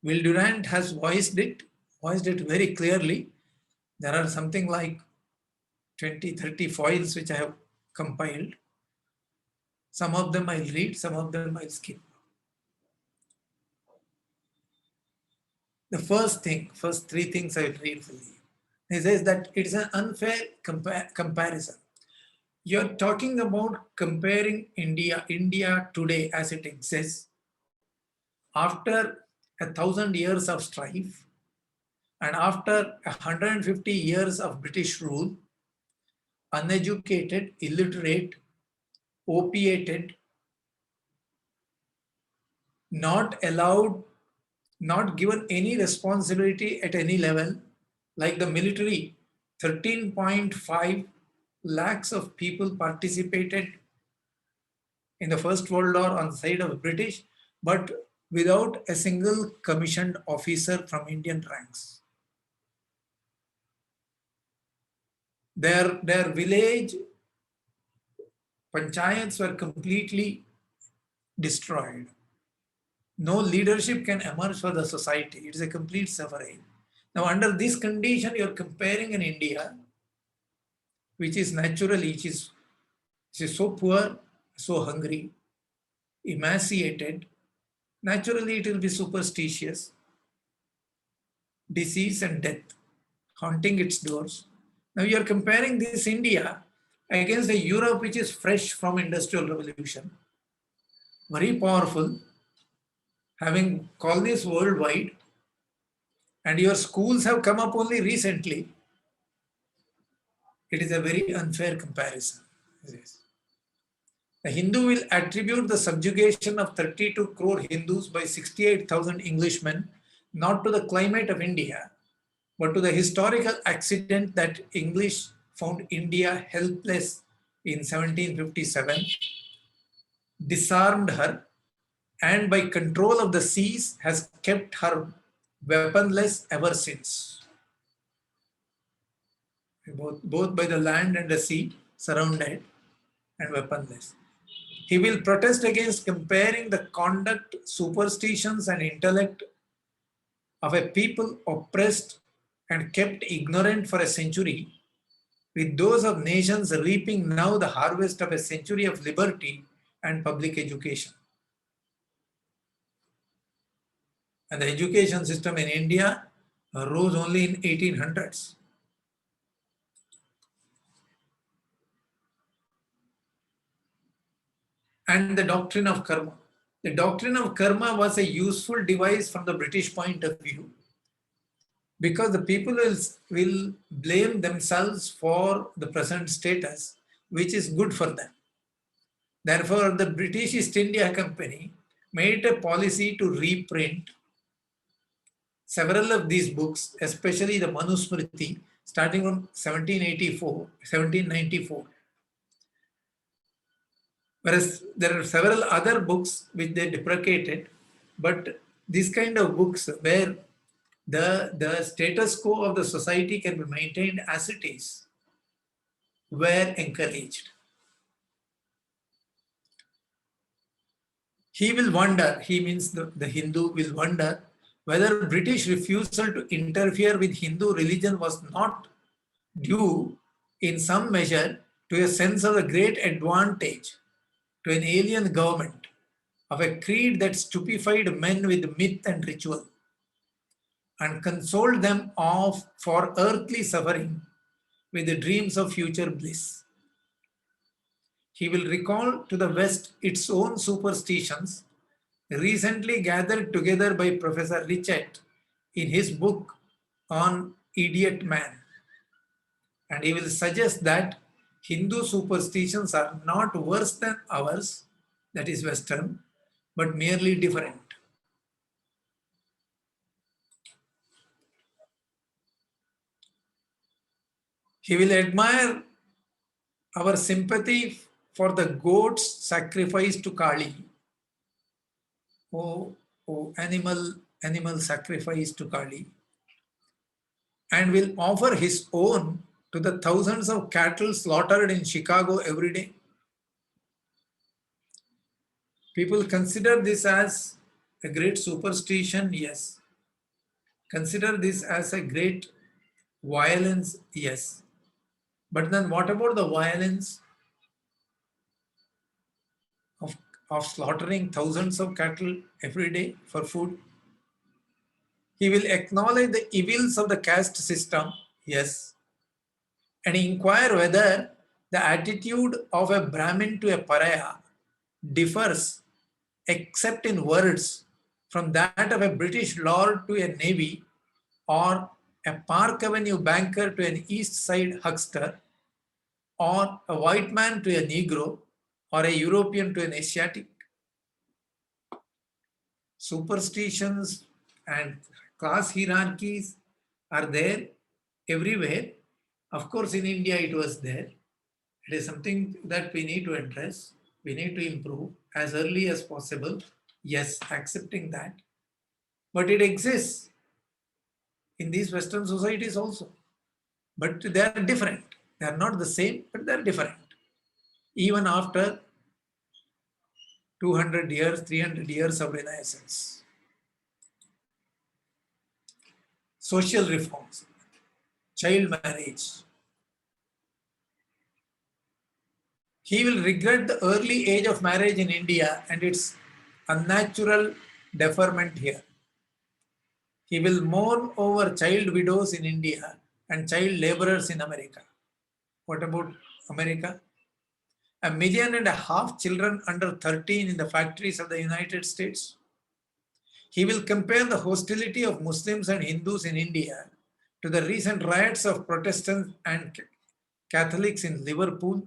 Will Durant has voiced it very clearly. There are something like 20, 30 foils which I have compiled. Some of them I'll read, some of them I'll skip. The first three things I will read for you. He says that it's an unfair comparison. You're talking about comparing India today as it exists after 1,000 years of strife and after 150 years of British rule, uneducated, illiterate, opiated, not allowed, not given any responsibility at any level, like the military. 13.5 lakhs of people participated in the First World War on the side of the British, but without a single commissioned officer from Indian ranks. Their village panchayats were completely destroyed. No leadership can emerge for the society. It is a complete suffering. Now, under this condition, you're comparing an India which is naturally, which is so poor, so hungry, emaciated. Naturally, it will be superstitious, disease and death haunting its doors. Now, you're comparing this India against the Europe which is fresh from Industrial Revolution, very powerful, having colonies worldwide, and your schools have come up only recently. It is a very unfair comparison. Yes. The Hindu will attribute the subjugation of 32 crore Hindus by 68,000 Englishmen not to the climate of India, but to the historical accident that English found India helpless in 1757, disarmed her, and by control of the seas has kept her weaponless ever since. Both by the land and the sea, surrounded and weaponless. He will protest against comparing the conduct, superstitions, and intellect of a people oppressed and kept ignorant for a century with those of nations reaping now the harvest of a century of liberty and public education. And the education system in India arose only in 1800s. And the doctrine of karma. The doctrine of karma was a useful device from the British point of view, because the people will blame themselves for the present status, which is good for them. Therefore, the British East India Company made a policy to reprint several of these books, especially the Manusmriti, starting from 1794. Whereas there are several other books which they deprecated, but this kind of books where the status quo of the society can be maintained as it is were encouraged. He will wonder, he means the Hindu will wonder whether British refusal to interfere with Hindu religion was not due in some measure to a sense of the great advantage to an alien government of a creed that stupefied men with myth and ritual and consoled them of for earthly suffering with the dreams of future bliss. He will recall to the West its own superstitions, recently gathered together by Professor Richet in his book on Idiot Man. And he will suggest that Hindu superstitions are not worse than ours, that is Western, but merely different. He will admire our sympathy for the goats sacrificed to Kali. Animal sacrifice to Kali, and will offer his own to the thousands of cattle slaughtered in Chicago every day. People consider this as a great superstition, yes. Consider this as a great violence, yes. But then what about the violence of slaughtering thousands of cattle every day for food? He will acknowledge the evils of the caste system, yes, and inquire whether the attitude of a Brahmin to a pariah differs, except in words, from that of a British lord to a navy or a Park Avenue banker to an East Side huckster, or a white man to a Negro, or a European to an Asiatic. Superstitions and class hierarchies are there everywhere. Of course, in India it was there. It is something that we need to address. We need to improve as early as possible. Yes, accepting that. But it exists in these Western societies also. But they are different. They are not the same, but they are different. Even after 200 years, 300 years of Renaissance. Social reforms, child marriage. He will regret the early age of marriage in India and its unnatural deferment here. He will mourn over child widows in India and child laborers in America. What about America? 1.5 million children under 13 in the factories of the United States. He will compare the hostility of Muslims and Hindus in India to the recent riots of Protestants and Catholics in Liverpool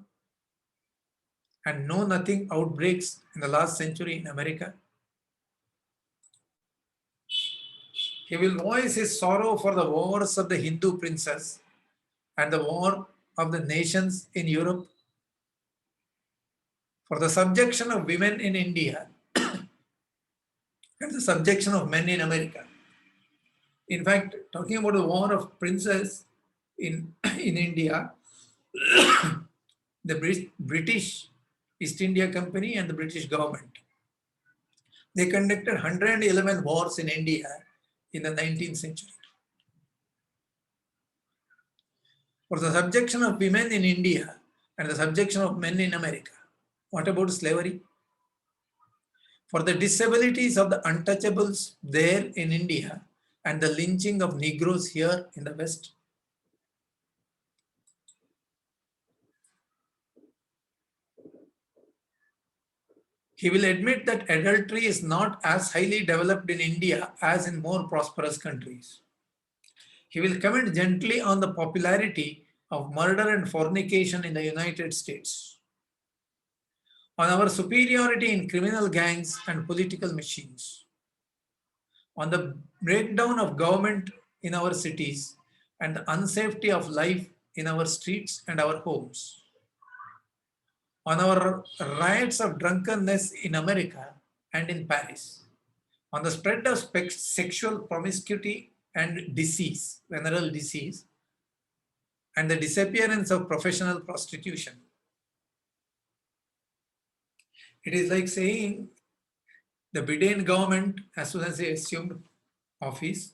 and know nothing outbreaks in the last century in America. He will voice his sorrow for the wars of the Hindu princes and the war of the nations in Europe, for the subjection of women in India and the subjection of men in America. In fact, talking about the war of princes in India, the British East India Company and the British government, they conducted 111 wars in India in the 19th century. For the subjection of women in India and the subjection of men in America. What about slavery? For the disabilities of the untouchables there in India and the lynching of Negroes here in the West. He will admit that adultery is not as highly developed in India as in more prosperous countries. He will comment gently on the popularity of murder and fornication in the United States, on our superiority in criminal gangs and political machines, on the breakdown of government in our cities and the unsafety of life in our streets and our homes, on our riots of drunkenness in America and in Paris, on the spread of sexual promiscuity and disease, venereal disease, and the disappearance of professional prostitution. It is like saying the Biden government, as soon as they assumed office,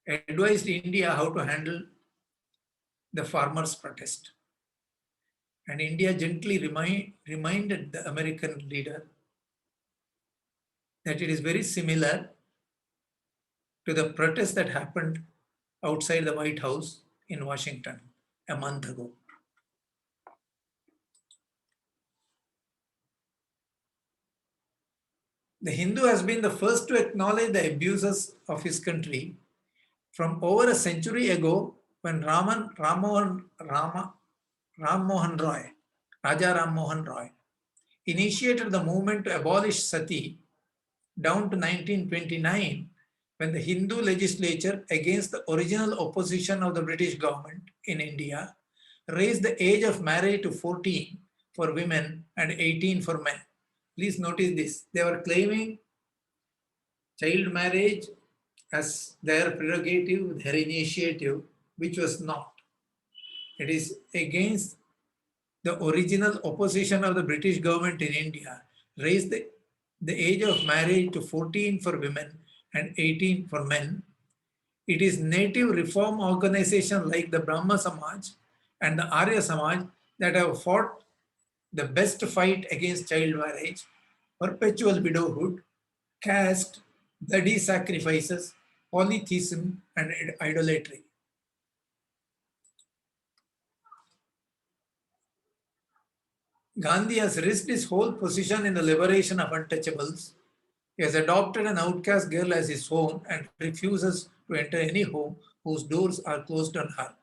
advised India how to handle the farmers' protest. And India gently reminded the American leader that it is very similar to the protest that happened outside the White House in Washington a month ago. The Hindu has been the first to acknowledge the abuses of his country from over a century ago when Ram Mohan Roy, Raja Ram Mohan Roy, initiated the movement to abolish sati down to 1929 when the Hindu legislature, against the original opposition of the British government in India, raised the age of marriage to 14 for women and 18 for men. Please notice this. They were claiming child marriage as their prerogative, their initiative, which was not. It is against the original opposition of the British government in India, raised the age of marriage to 14 for women and 18 for men. It is native reform organizations like the Brahma Samaj and the Arya Samaj that have fought the best fight against child marriage, perpetual widowhood, caste, bloody sacrifices, polytheism, and idolatry. Gandhi has risked his whole position in the liberation of untouchables. He has adopted an outcast girl as his own and refuses to enter any home whose doors are closed on her.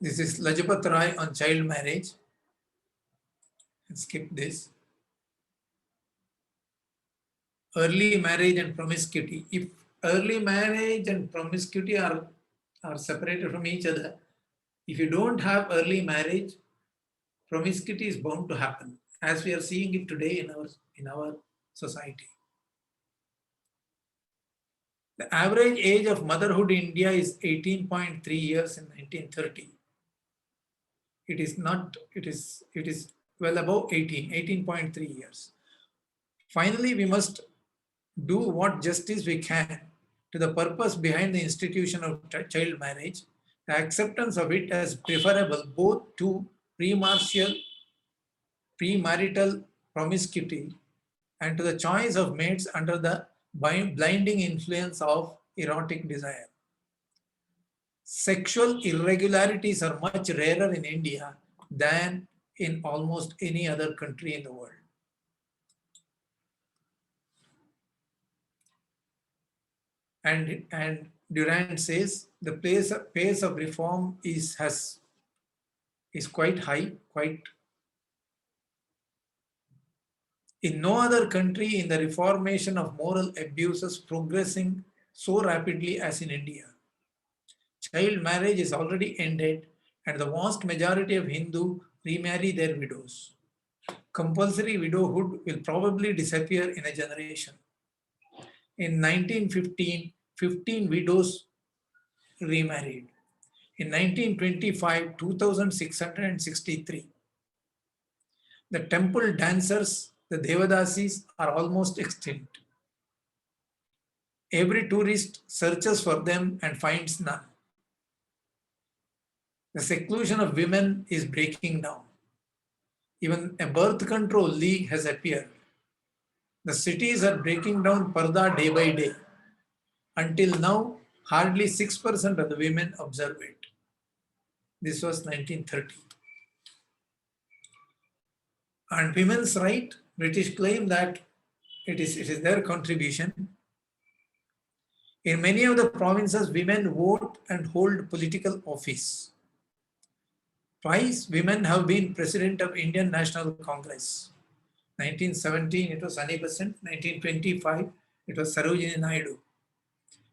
This is Lajpat Rai on child marriage. Let's skip this. Early marriage and promiscuity. If early marriage and promiscuity are separated from each other, if you don't have early marriage, promiscuity is bound to happen, as we are seeing it today in our society. The average age of motherhood in India is 18.3 years in 1930. It is well above 18.3 years. Finally, we must do what justice we can to the purpose behind the institution of child marriage, the acceptance of it as preferable both to premarital promiscuity and to the choice of mates under the blinding influence of erotic desire. Sexual irregularities are much rarer in India than in almost any other country in the world. And Durand says the pace of reform is quite high, in no other country in the reformation of moral abuses progressing so rapidly as in India. Child marriage is already ended and the vast majority of Hindu remarry their widows. Compulsory widowhood will probably disappear in a generation. In 1915, 15 widows remarried. In 1925, 2,663. The temple dancers, the Devadasis, are almost extinct. Every tourist searches for them and finds none. The seclusion of women is breaking down. Even a birth control league has appeared. The cities are breaking down parda day by day. Until now, hardly 6% of the women observe it. This was 1930. And women's right, British claim that it is their contribution. In many of the provinces, women vote and hold political office. Twice, women have been president of Indian National Congress. 1917, it was Annie Besant. 1925, it was Sarojini Naidu.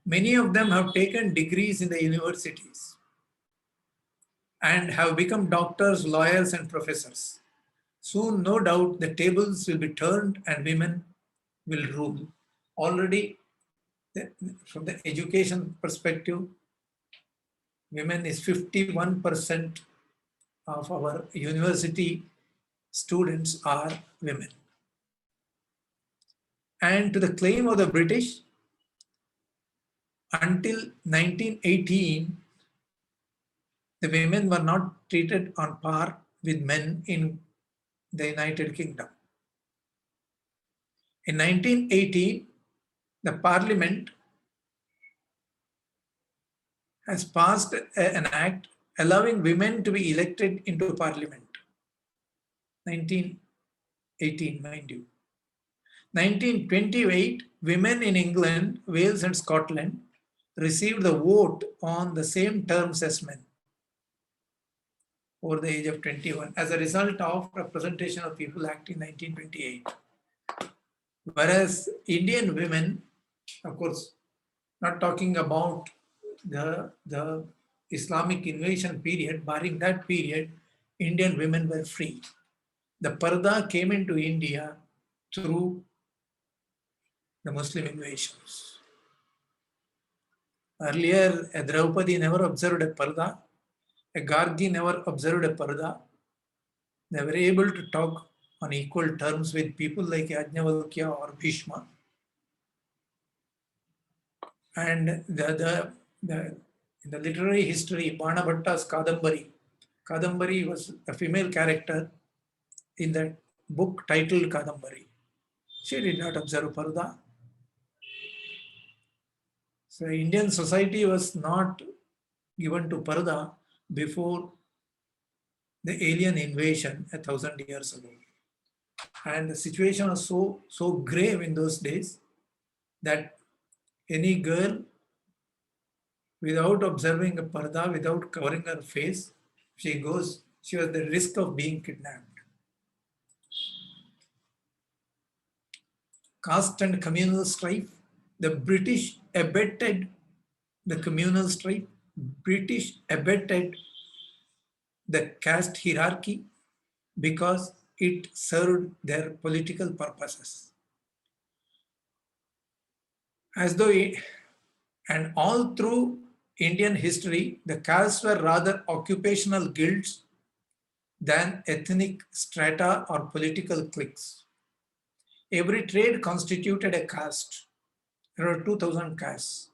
Many of them have taken degrees in the universities and have become doctors, lawyers, and professors. Soon, no doubt, the tables will be turned and women will rule. Already, from the education perspective, women is 51% of our university students are women. And to the claim of the British, until 1918, the women were not treated on par with men in the United Kingdom. In 1918, the Parliament has passed an act allowing women to be elected into Parliament. 1918, mind you. 1928, women in England, Wales, and Scotland received the vote on the same terms as men over the age of 21 as a result of Representation of People Act in 1928. Whereas Indian women, of course, not talking about the Islamic invasion period, barring that period, Indian women were free. The parda came into India through the Muslim invasions. Earlier, a Draupadi never observed a parda, a Gargi never observed a parda. They were able to talk on equal terms with people like Yajnavalkya or Bhishma. And in the literary history, Bana Bhatta's Kadambari. Kadambari was a female character in that book titled Kadambari. She did not observe parda. So Indian society was not given to parda before the alien invasion 1,000 years ago. And the situation was so grave in those days that any girl without observing a parda, without covering her face, she was the risk of being kidnapped. Caste and communal strife. The British abetted the communal strife. British abetted the caste hierarchy because it served their political purposes. As though and all through Indian history, the castes were rather occupational guilds than ethnic strata or political cliques. Every trade constituted a caste. There were 2,000 castes.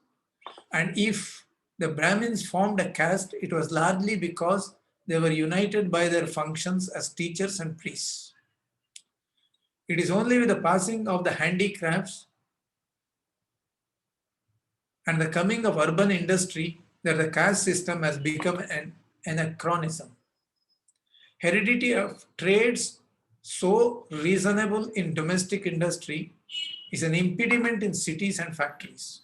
And if the Brahmins formed a caste, it was largely because they were united by their functions as teachers and priests. It is only with the passing of the handicrafts and the coming of urban industry that the caste system has become an anachronism. Heredity of trades so reasonable in domestic industry is an impediment in cities and factories.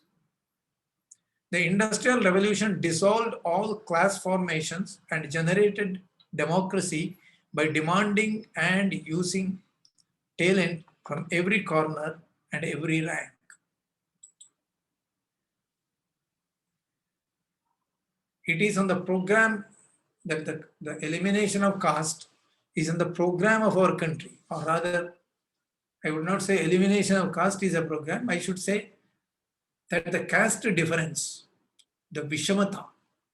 The Industrial Revolution dissolved all class formations and generated democracy by demanding and using talent from every corner and every rank. It is on the program that the elimination of caste is in the program of our country, or rather, I would not say elimination of caste is a program, I should say that the caste difference, the vishamata,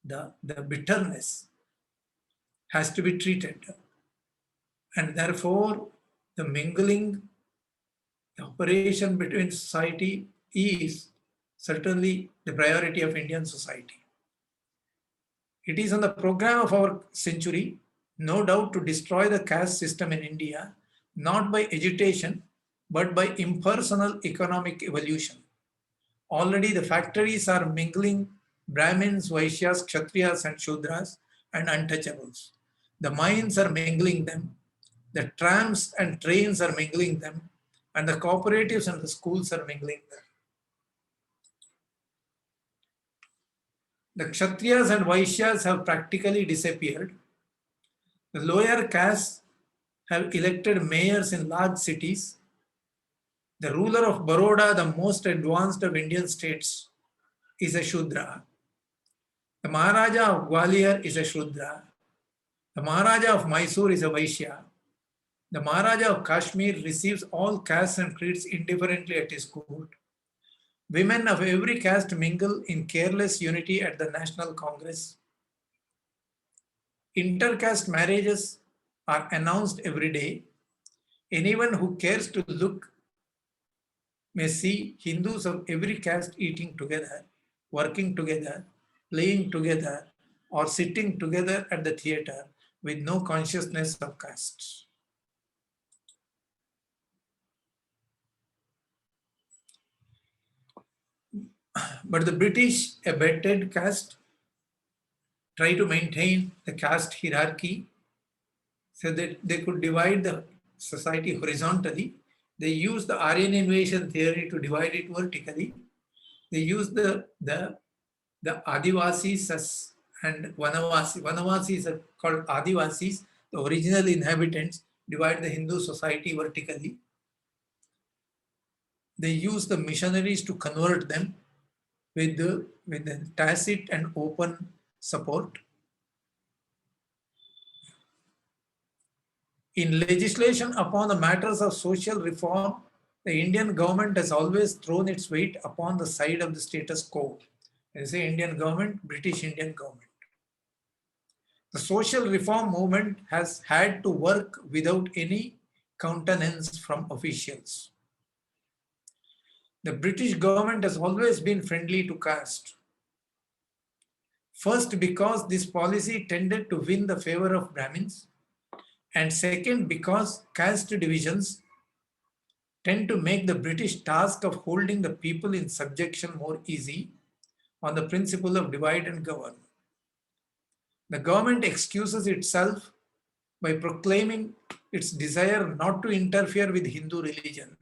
the bitterness has to be treated. And therefore, the mingling, the operation between society is certainly the priority of Indian society. It is on the program of our century no doubt to destroy the caste system in India, not by agitation, but by impersonal economic evolution. Already the factories are mingling Brahmins, Vaishyas, Kshatriyas, and Shudras and untouchables. The mines are mingling them, the trams and trains are mingling them, and the cooperatives and the schools are mingling them. The Kshatriyas and Vaishyas have practically disappeared. The lower castes have elected mayors in large cities. The ruler of Baroda, the most advanced of Indian states, is a Shudra. The Maharaja of Gwalior is a Shudra. The Maharaja of Mysore is a Vaishya. The Maharaja of Kashmir receives all castes and creeds indifferently at his court. Women of every caste mingle in careless unity at the National Congress. Intercaste marriages are announced every day. Anyone who cares to look may see Hindus of every caste eating together, working together, playing together, or sitting together at the theatre with no consciousness of caste. But the British abetted caste, try to maintain the caste hierarchy so that they could divide the society horizontally. They used the Aryan invasion theory to divide it vertically. They used the Adivasis and Vanavasis. Vanavasis are called Adivasis, the original inhabitants, divide the Hindu society vertically. They used the missionaries to convert them with the tacit and open support. In legislation upon the matters of social reform, the Indian government has always thrown its weight upon the side of the status quo. When I say Indian government, British Indian government. The social reform movement has had to work without any countenance from officials. The British government has always been friendly to caste. First, because this policy tended to win the favor of Brahmins, and second, because caste divisions tend to make the British task of holding the people in subjection more easy on the principle of divide and govern. The government excuses itself by proclaiming its desire not to interfere with Hindu religion,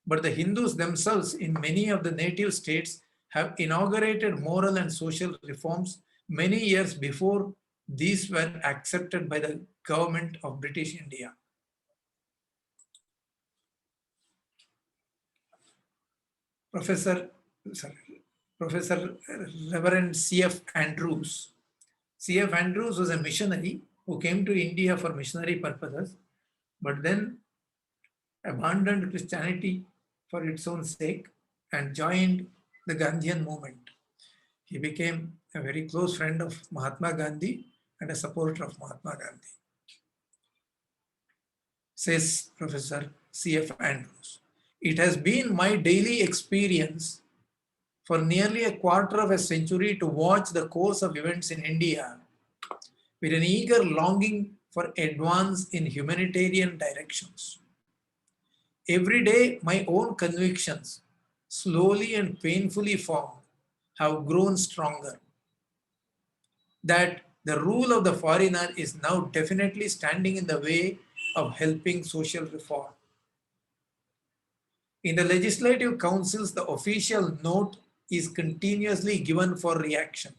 but the Hindus themselves in many of the native states have inaugurated moral and social reforms many years before these were accepted by the government of British India. Professor Reverend C.F. Andrews. C.F. Andrews was a missionary who came to India for missionary purposes, but then abandoned Christianity for its own sake and joined the Gandhian movement. He became a very close friend of Mahatma Gandhi and a supporter of Mahatma Gandhi. Says Professor C.F. Andrews, it has been my daily experience for nearly a quarter of a century to watch the course of events in India with an eager longing for advance in humanitarian directions. Every day, my own convictions, slowly and painfully formed, have grown stronger. That the rule of the foreigner is now definitely standing in the way of helping social reform. In the legislative councils, the official note is continuously given for reaction.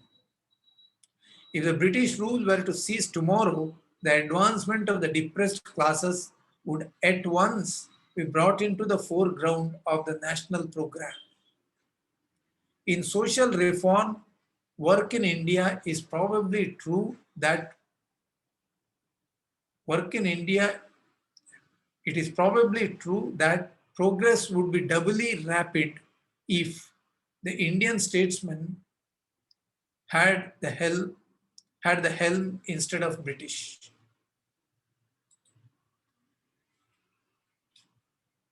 If the British rule were to cease tomorrow, the advancement of the depressed classes would at once be brought into the foreground of the national program. In social reform, work in India is probably true that it is probably true that progress would be doubly rapid if the Indian statesmen had the helm instead of British.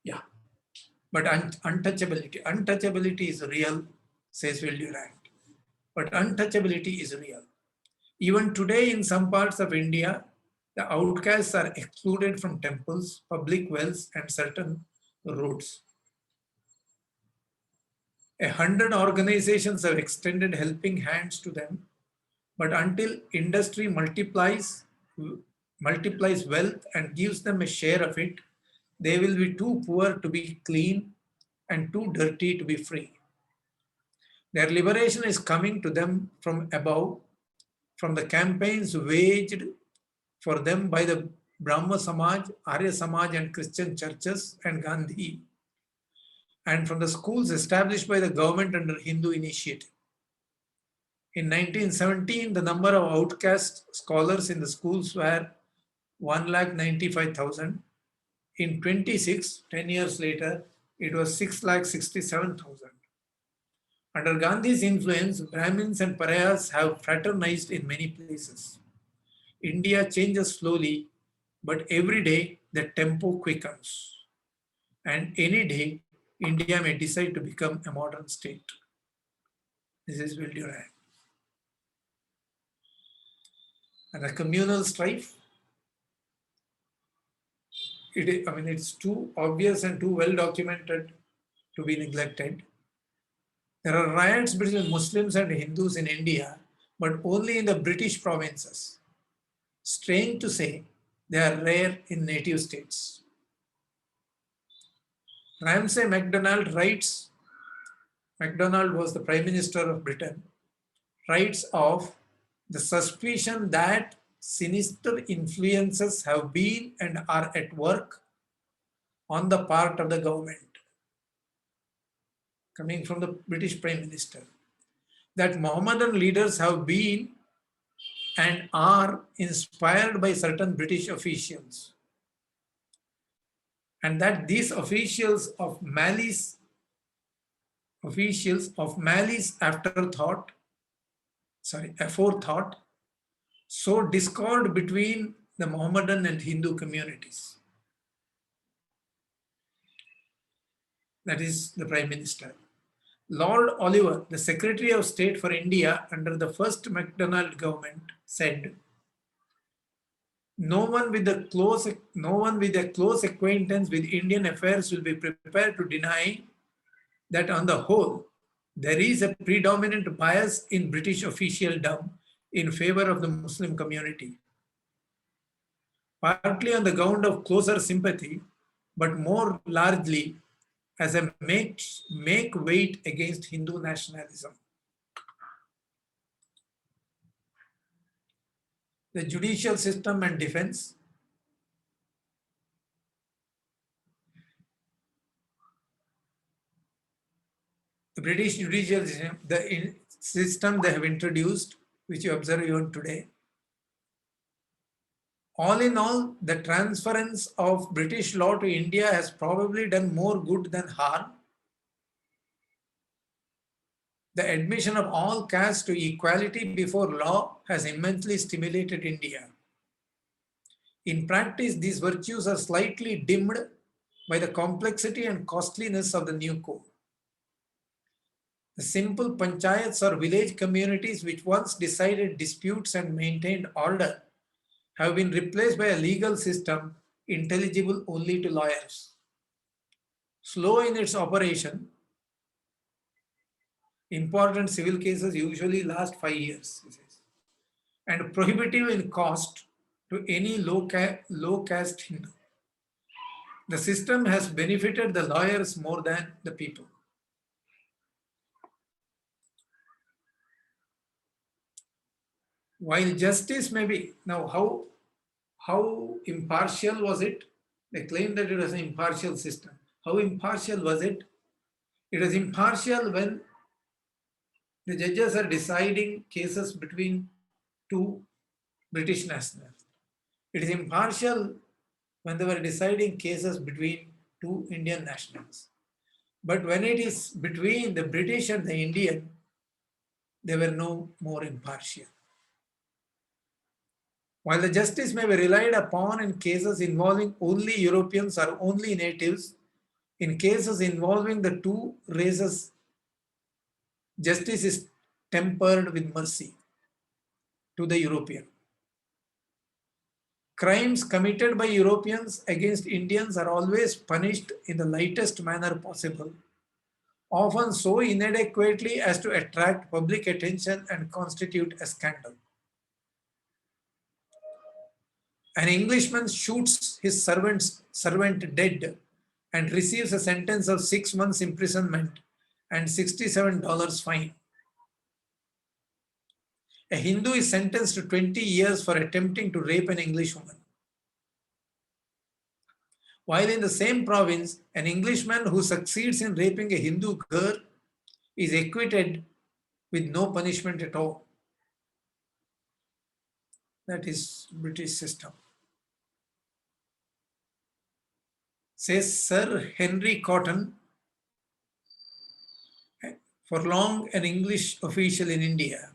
Yeah, but untouchability is real, says Will Durant. But untouchability is real. Even today in some parts of India, The outcasts are excluded from temples, public wells, and certain roads. 100 organizations have extended helping hands to them, but until industry multiplies wealth and gives them a share of it, they will be too poor to be clean and too dirty to be free. Their liberation is coming to them from above, from the campaigns waged for them by the Brahma Samaj, Arya Samaj, and Christian churches and Gandhi, and from the schools established by the government under Hindu initiative. In 1917, the number of outcast scholars in the schools were 1,95,000. In 10 years later, it was 6,67,000. Under Gandhi's influence, Brahmins and Parayas have fraternized in many places. India changes slowly, but every day the tempo quickens. And any day, India may decide to become a modern state. This is Will Durant. And the communal strife, it's too obvious and too well documented to be neglected. There are riots between Muslims and Hindus in India, but only in the British provinces. Strange to say, they are rare in native states. Ramsay MacDonald writes, MacDonald was the Prime Minister of Britain, writes of the suspicion that sinister influences have been and are at work on the part of the government, coming from the British Prime Minister, that Mohammedan leaders have been and are inspired by certain British officials, and that these officials of malice aforethought, sow discord between the Mohammedan and Hindu communities. That is the Prime Minister. Lord Oliver, the Secretary of State for India under the first MacDonald government, said, no one with a close acquaintance with Indian affairs will be prepared to deny that on the whole, there is a predominant bias in British officialdom in favor of the Muslim community, partly on the ground of closer sympathy, but more largely as a make weight against Hindu nationalism. The judicial system and defense. The British judicial system, the system they have introduced, which you observe even today. All in all, the transference of British law to India has probably done more good than harm. The admission of all castes to equality before law has immensely stimulated India. In practice, these virtues are slightly dimmed by the complexity and costliness of the new code. The simple panchayats or village communities which once decided disputes and maintained order have been replaced by a legal system intelligible only to lawyers. Slow in its operation, important civil cases usually last 5 years, and prohibitive in cost to any low caste Hindu. The system has benefited the lawyers more than the people. While justice may be, now how impartial was it? They claim that it was an impartial system. How impartial was it? It was impartial when the judges are deciding cases between two British nationals. It is impartial when they were deciding cases between two Indian nationals. But when it is between the British and the Indian, they were no more impartial. While the justice may be relied upon in cases involving only Europeans or only natives, in cases involving the two races, justice is tempered with mercy to the European. Crimes committed by Europeans against Indians are always punished in the lightest manner possible, often so inadequately as to attract public attention and constitute a scandal. An Englishman shoots his servant dead and receives a sentence of 6 months imprisonment and $67 fine. A Hindu is sentenced to 20 years for attempting to rape an English woman. While in the same province, an Englishman who succeeds in raping a Hindu girl is acquitted with no punishment at all. That is British system. Says Sir Henry Cotton, for long an English official in India.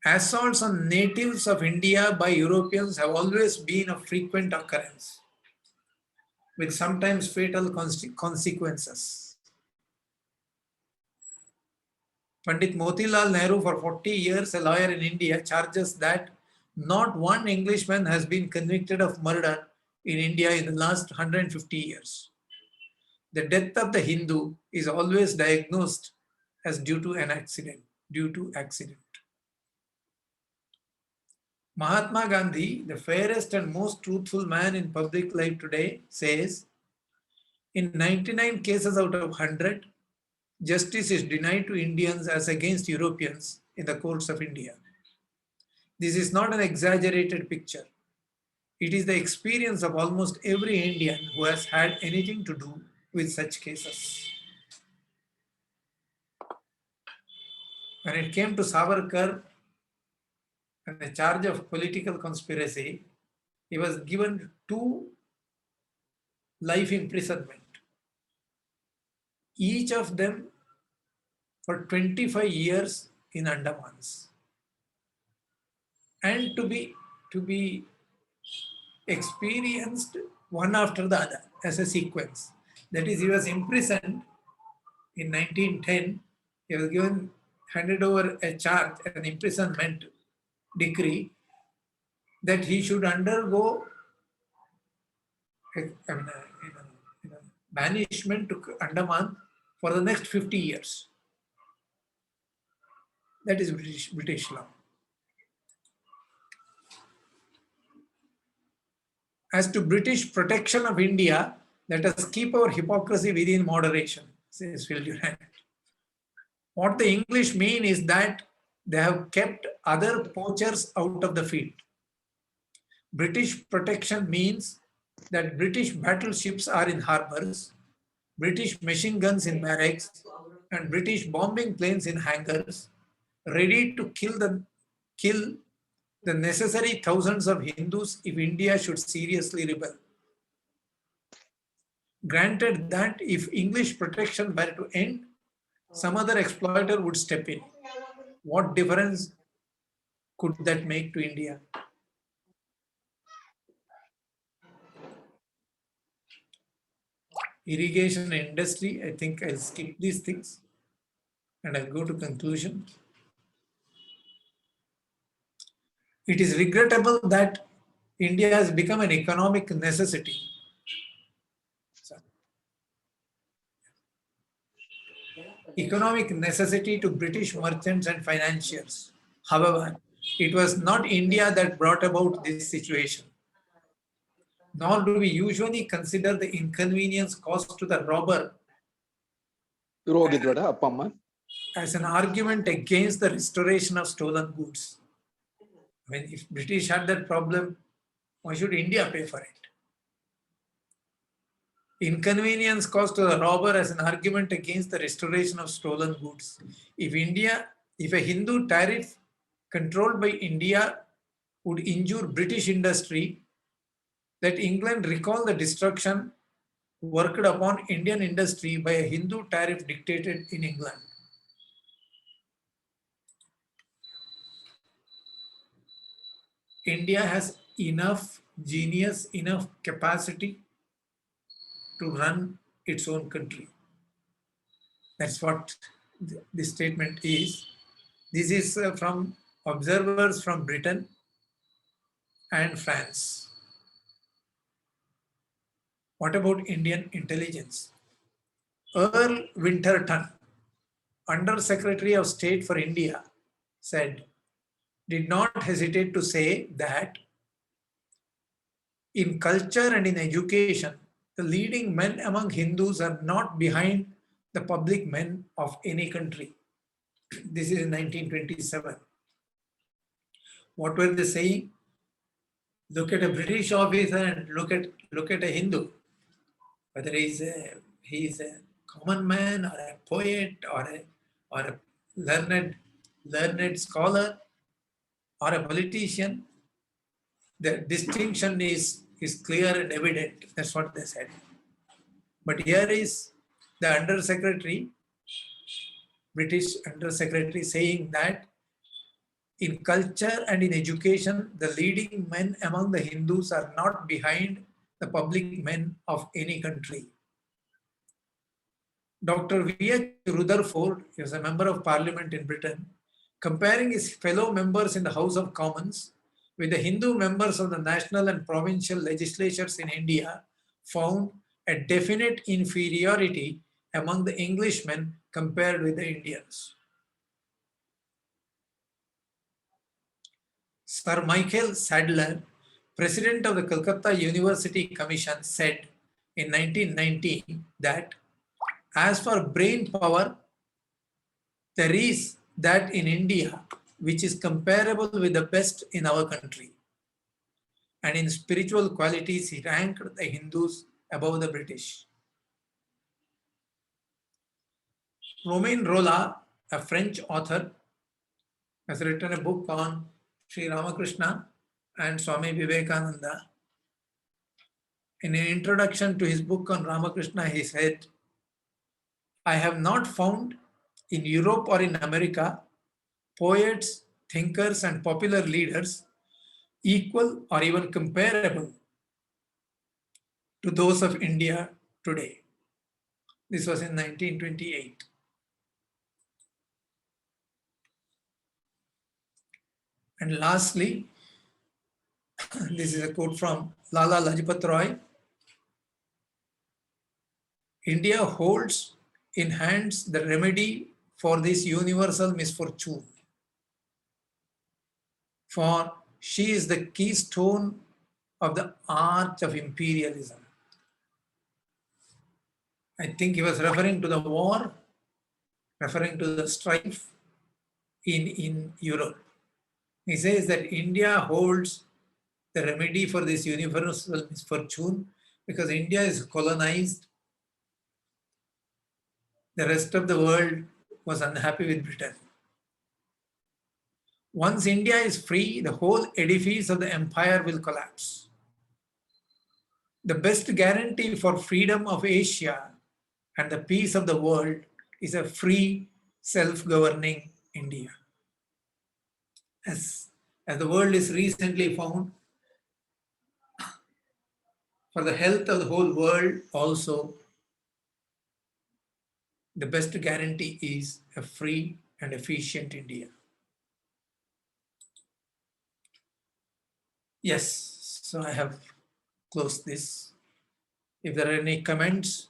Assaults on natives of India by Europeans have always been of frequent occurrence, with sometimes fatal consequences. Pandit Motilal Nehru, for 40 years a lawyer in India, charges that not one Englishman has been convicted of murder in India in the last 150 years. The death of the Hindu is always diagnosed as due to accident. Mahatma Gandhi, the fairest and most truthful man in public life today, says, in 99 cases out of 100, justice is denied to Indians as against Europeans in the courts of India. This is not an exaggerated picture. It is the experience of almost every Indian who has had anything to do with such cases. When it came to Savarkar and the charge of political conspiracy, he was given 2 life imprisonment, each of them for 25 years in Andamans, and to be experienced one after the other as a sequence. That is, he was imprisoned in 1910. He was handed over a charge, an imprisonment decree, that he should undergo banishment to Andaman for the next 50 years. That is British law. As to British protection of India, let us keep our hypocrisy within moderation, says Phil Durant. What the English mean is that they have kept other poachers out of the field. British protection means that British battleships are in harbors, British machine guns in barracks, and British bombing planes in hangars, ready to kill the necessary thousands of Hindus if India should seriously rebel. Granted that if English protection were to end, some other exploiter would step in. What difference could that make to India? Irrigation industry, I think I'll skip these things and I'll go to conclusion. It is regrettable that India has become an economic necessity. Economic necessity to British merchants and financiers. However, it was not India that brought about this situation. Nor do we usually consider the inconvenience caused to the robber as an argument against the restoration of stolen goods. I mean, if British had that problem, why should India pay for it? Inconvenience caused to the robber as an argument against the restoration of stolen goods. If a Hindu tariff controlled by India would injure British industry, let England recall the destruction worked upon Indian industry by a Hindu tariff dictated in England. India has enough genius, enough capacity to run its own country. That's what this statement is. This is from observers from Britain. and France. What about Indian intelligence? Earl Winterton, Under Secretary of State for India, said, did not hesitate to say that in culture and in education, the leading men among Hindus are not behind the public men of any country. This is in 1927. What were they saying? Look at a British officer and look at a Hindu. Whether he's a common man or a poet or a learned scholar or a politician, the distinction is clear and evident. That's what they said. But here is the undersecretary, British undersecretary, saying that in culture and in education, the leading men among the Hindus are not behind the public men of any country. Dr. V.H. Rutherford is a member of parliament in Britain, comparing his fellow members in the House of Commons with the Hindu members of the national and provincial legislatures in India, found a definite inferiority among the Englishmen compared with the Indians. Sir Michael Sadler, president of the Calcutta University Commission, said in 1919 that as for brain power, there is that in India which is comparable with the best in our country. And in spiritual qualities, he ranked the Hindus above the British. Romain Rolland, a French author, has written a book on Sri Ramakrishna and Swami Vivekananda. In an introduction to his book on Ramakrishna, he said, I have not found in Europe or in America poets, thinkers, and popular leaders equal or even comparable to those of India today. This was in 1928. And lastly, this is a quote from Lala Lajpat Roy. India holds in hands the remedy for this universal misfortune. For she is the keystone of the arch of imperialism. I think he was referring to the war, referring to the strife in Europe. He says that India holds the remedy for this universal misfortune because India is colonized. The rest of the world was unhappy with Britain. Once India is free, the whole edifice of the empire will collapse. The best guarantee for freedom of Asia and the peace of the world is a free, self-governing India. As the world is recently found, for the health of the whole world also, the best guarantee is a free and efficient India. Yes, so I have closed this. If there are any comments,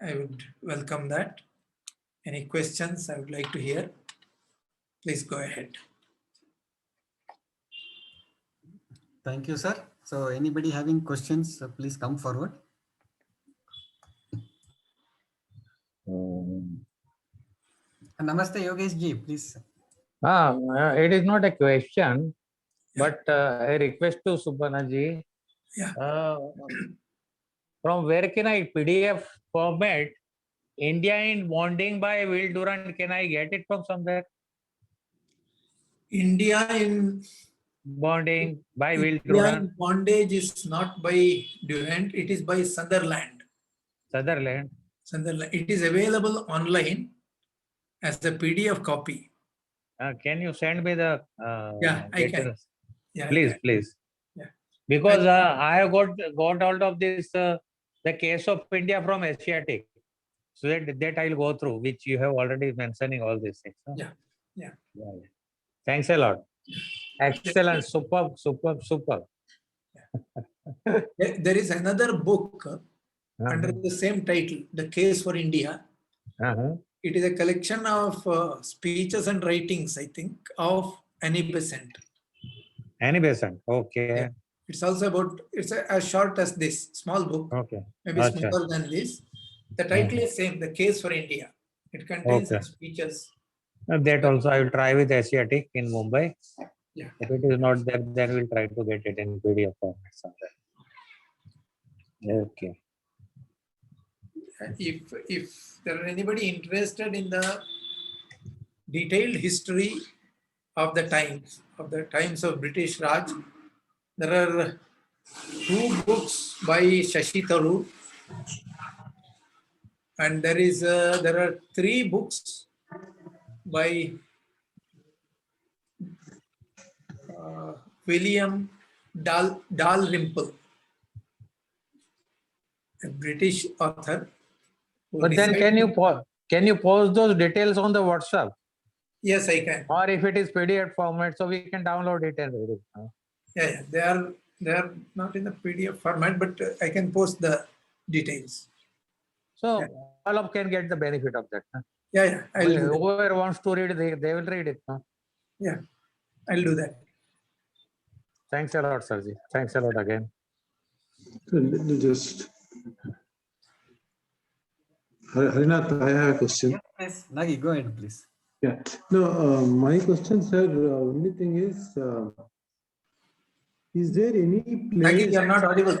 I would welcome that. Any questions I would like to hear? Please go ahead. Thank you, sir. So anybody having questions, please come forward. Namaste, Yogesh ji, please. It is not a question, but a request to Subhana ji. Yeah. From where can I PDF format India in bonding by Will Durant? Can I get it from somewhere? India in Bonding by Will India Durant. in bondage is not by Durant, it is by Sutherland. Sutherland. Sutherland. It is available online as a PDF copy. Can you send me the Yeah, I can. details? Yeah, Please, please. Yeah. Because I have got out of this the case of India from Asiatic, so that I'll go through, which you have already mentioning all these things. Huh? Yeah. Yeah. Thanks a lot. Excellent. Superb, superb, superb. There is another book under Uh-huh. the same title, The Case for India. Uh-huh. It is a collection of speeches and writings, I think, of Annie Besant. Annie Besant. Okay. Yeah. It's also about, it's as short as this, small book, Okay. maybe Acha. smaller than this. The title is same, The Case for India. It contains Okay. some speeches. That also I will try with Asiatic in Mumbai. Yeah. If it is not there, then we'll try to get it in PDF format somewhere. Okay. If there are anybody interested in the detailed history of the times of British Raj, there are 2 books by Shashi Tharoor, and there are 3 books by William Dalrymple, a British author. who But then decided- can you post those details on the WhatsApp? Yes, I can. Or if it is PDF format, so we can download it and read it. Yeah, they are not in the PDF format, but I can post the details. So Yeah. all of can get the benefit of that. Yeah, I'll do that. Whoever wants to read, they will read it. Yeah, I'll do that. Thanks a lot, Sarji. Thanks a lot again. So let me just. Harinath, I have a question. Yes, Nagi, go ahead, please. Yeah. No, my question, sir, only thing is there any Nagi, place? you are not audible.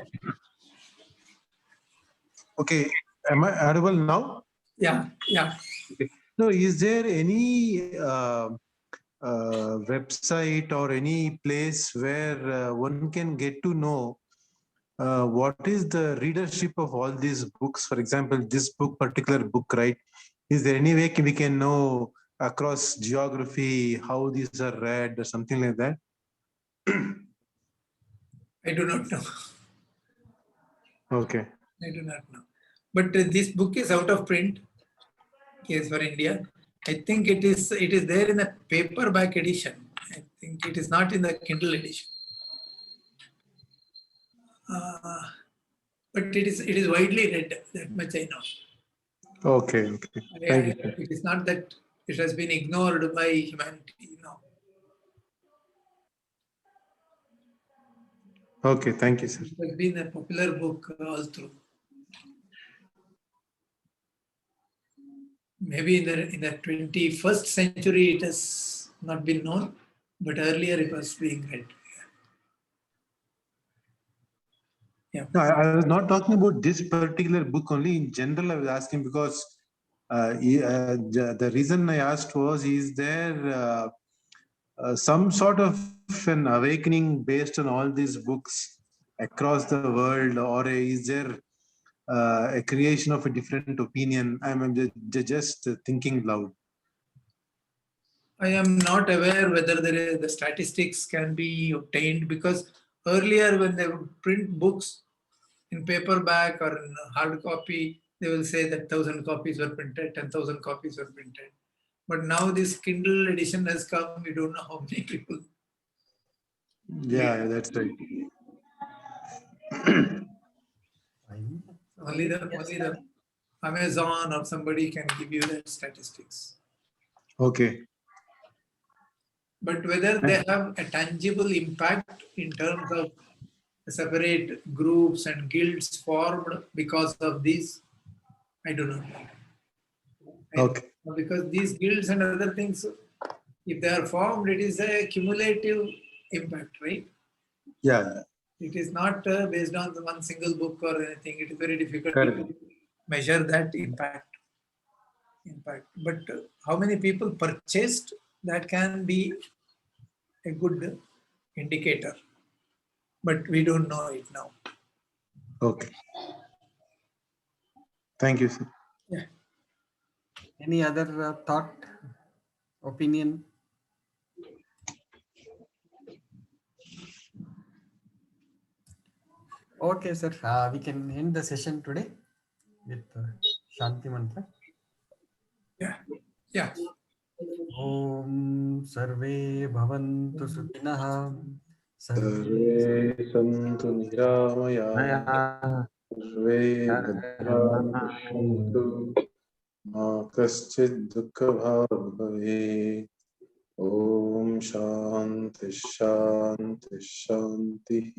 Okay, am I audible now? Yeah. No, is there any website or any place where one can get to know what is the readership of all these books? For example, this particular book, right? Is there any way we can know across geography how these are read or something like that? I do not know. Okay. I do not know. But this book is out of print. Case for India. I think it is there in the paperback edition. I think it is not in the Kindle edition. But it is widely read. That much I know. Okay. Thank you. It is not that it has been ignored by humanity. No. Okay, thank you, sir. It has been a popular book all through. Maybe in the 21st century it has not been known, but earlier it was being read. Yeah. No, I was not talking about this particular book only. In general, I was asking because the reason I asked was, is there some sort of an awakening based on all these books across the world, or is there a creation of a different opinion? I'm just thinking loud. I am not aware whether the statistics can be obtained, because earlier when they would print books in paperback or in hard copy, they will say that 1,000 copies were printed, 10,000 copies were printed. But now this Kindle edition has come, we don't know how many people. Yeah, that's right. Only the Amazon or somebody can give you that statistics. Okay. But whether they have a tangible impact in terms of separate groups and guilds formed because of this, I do not know. Okay. Because these guilds and other things, if they are formed, it is a cumulative impact, right? Yeah. It is not based on the one single book or anything. It is very difficult Correct. to measure that impact. But how many people purchased, that can be a good indicator. But we don't know it now. Okay. Thank you, sir. Yeah. Any other thought, opinion? Okay, sir. We can end the session today with Shanti Mantra. Yeah. Om सर्वे भवन्तु सुखिनः सर्वे सर्वे सन्तु निरामयाः सर्वे भद्राणि पश्यन्तु मा कश्चित् दुःखभाग् भवेत् ॐ शान्ति शान्ति शान्तिः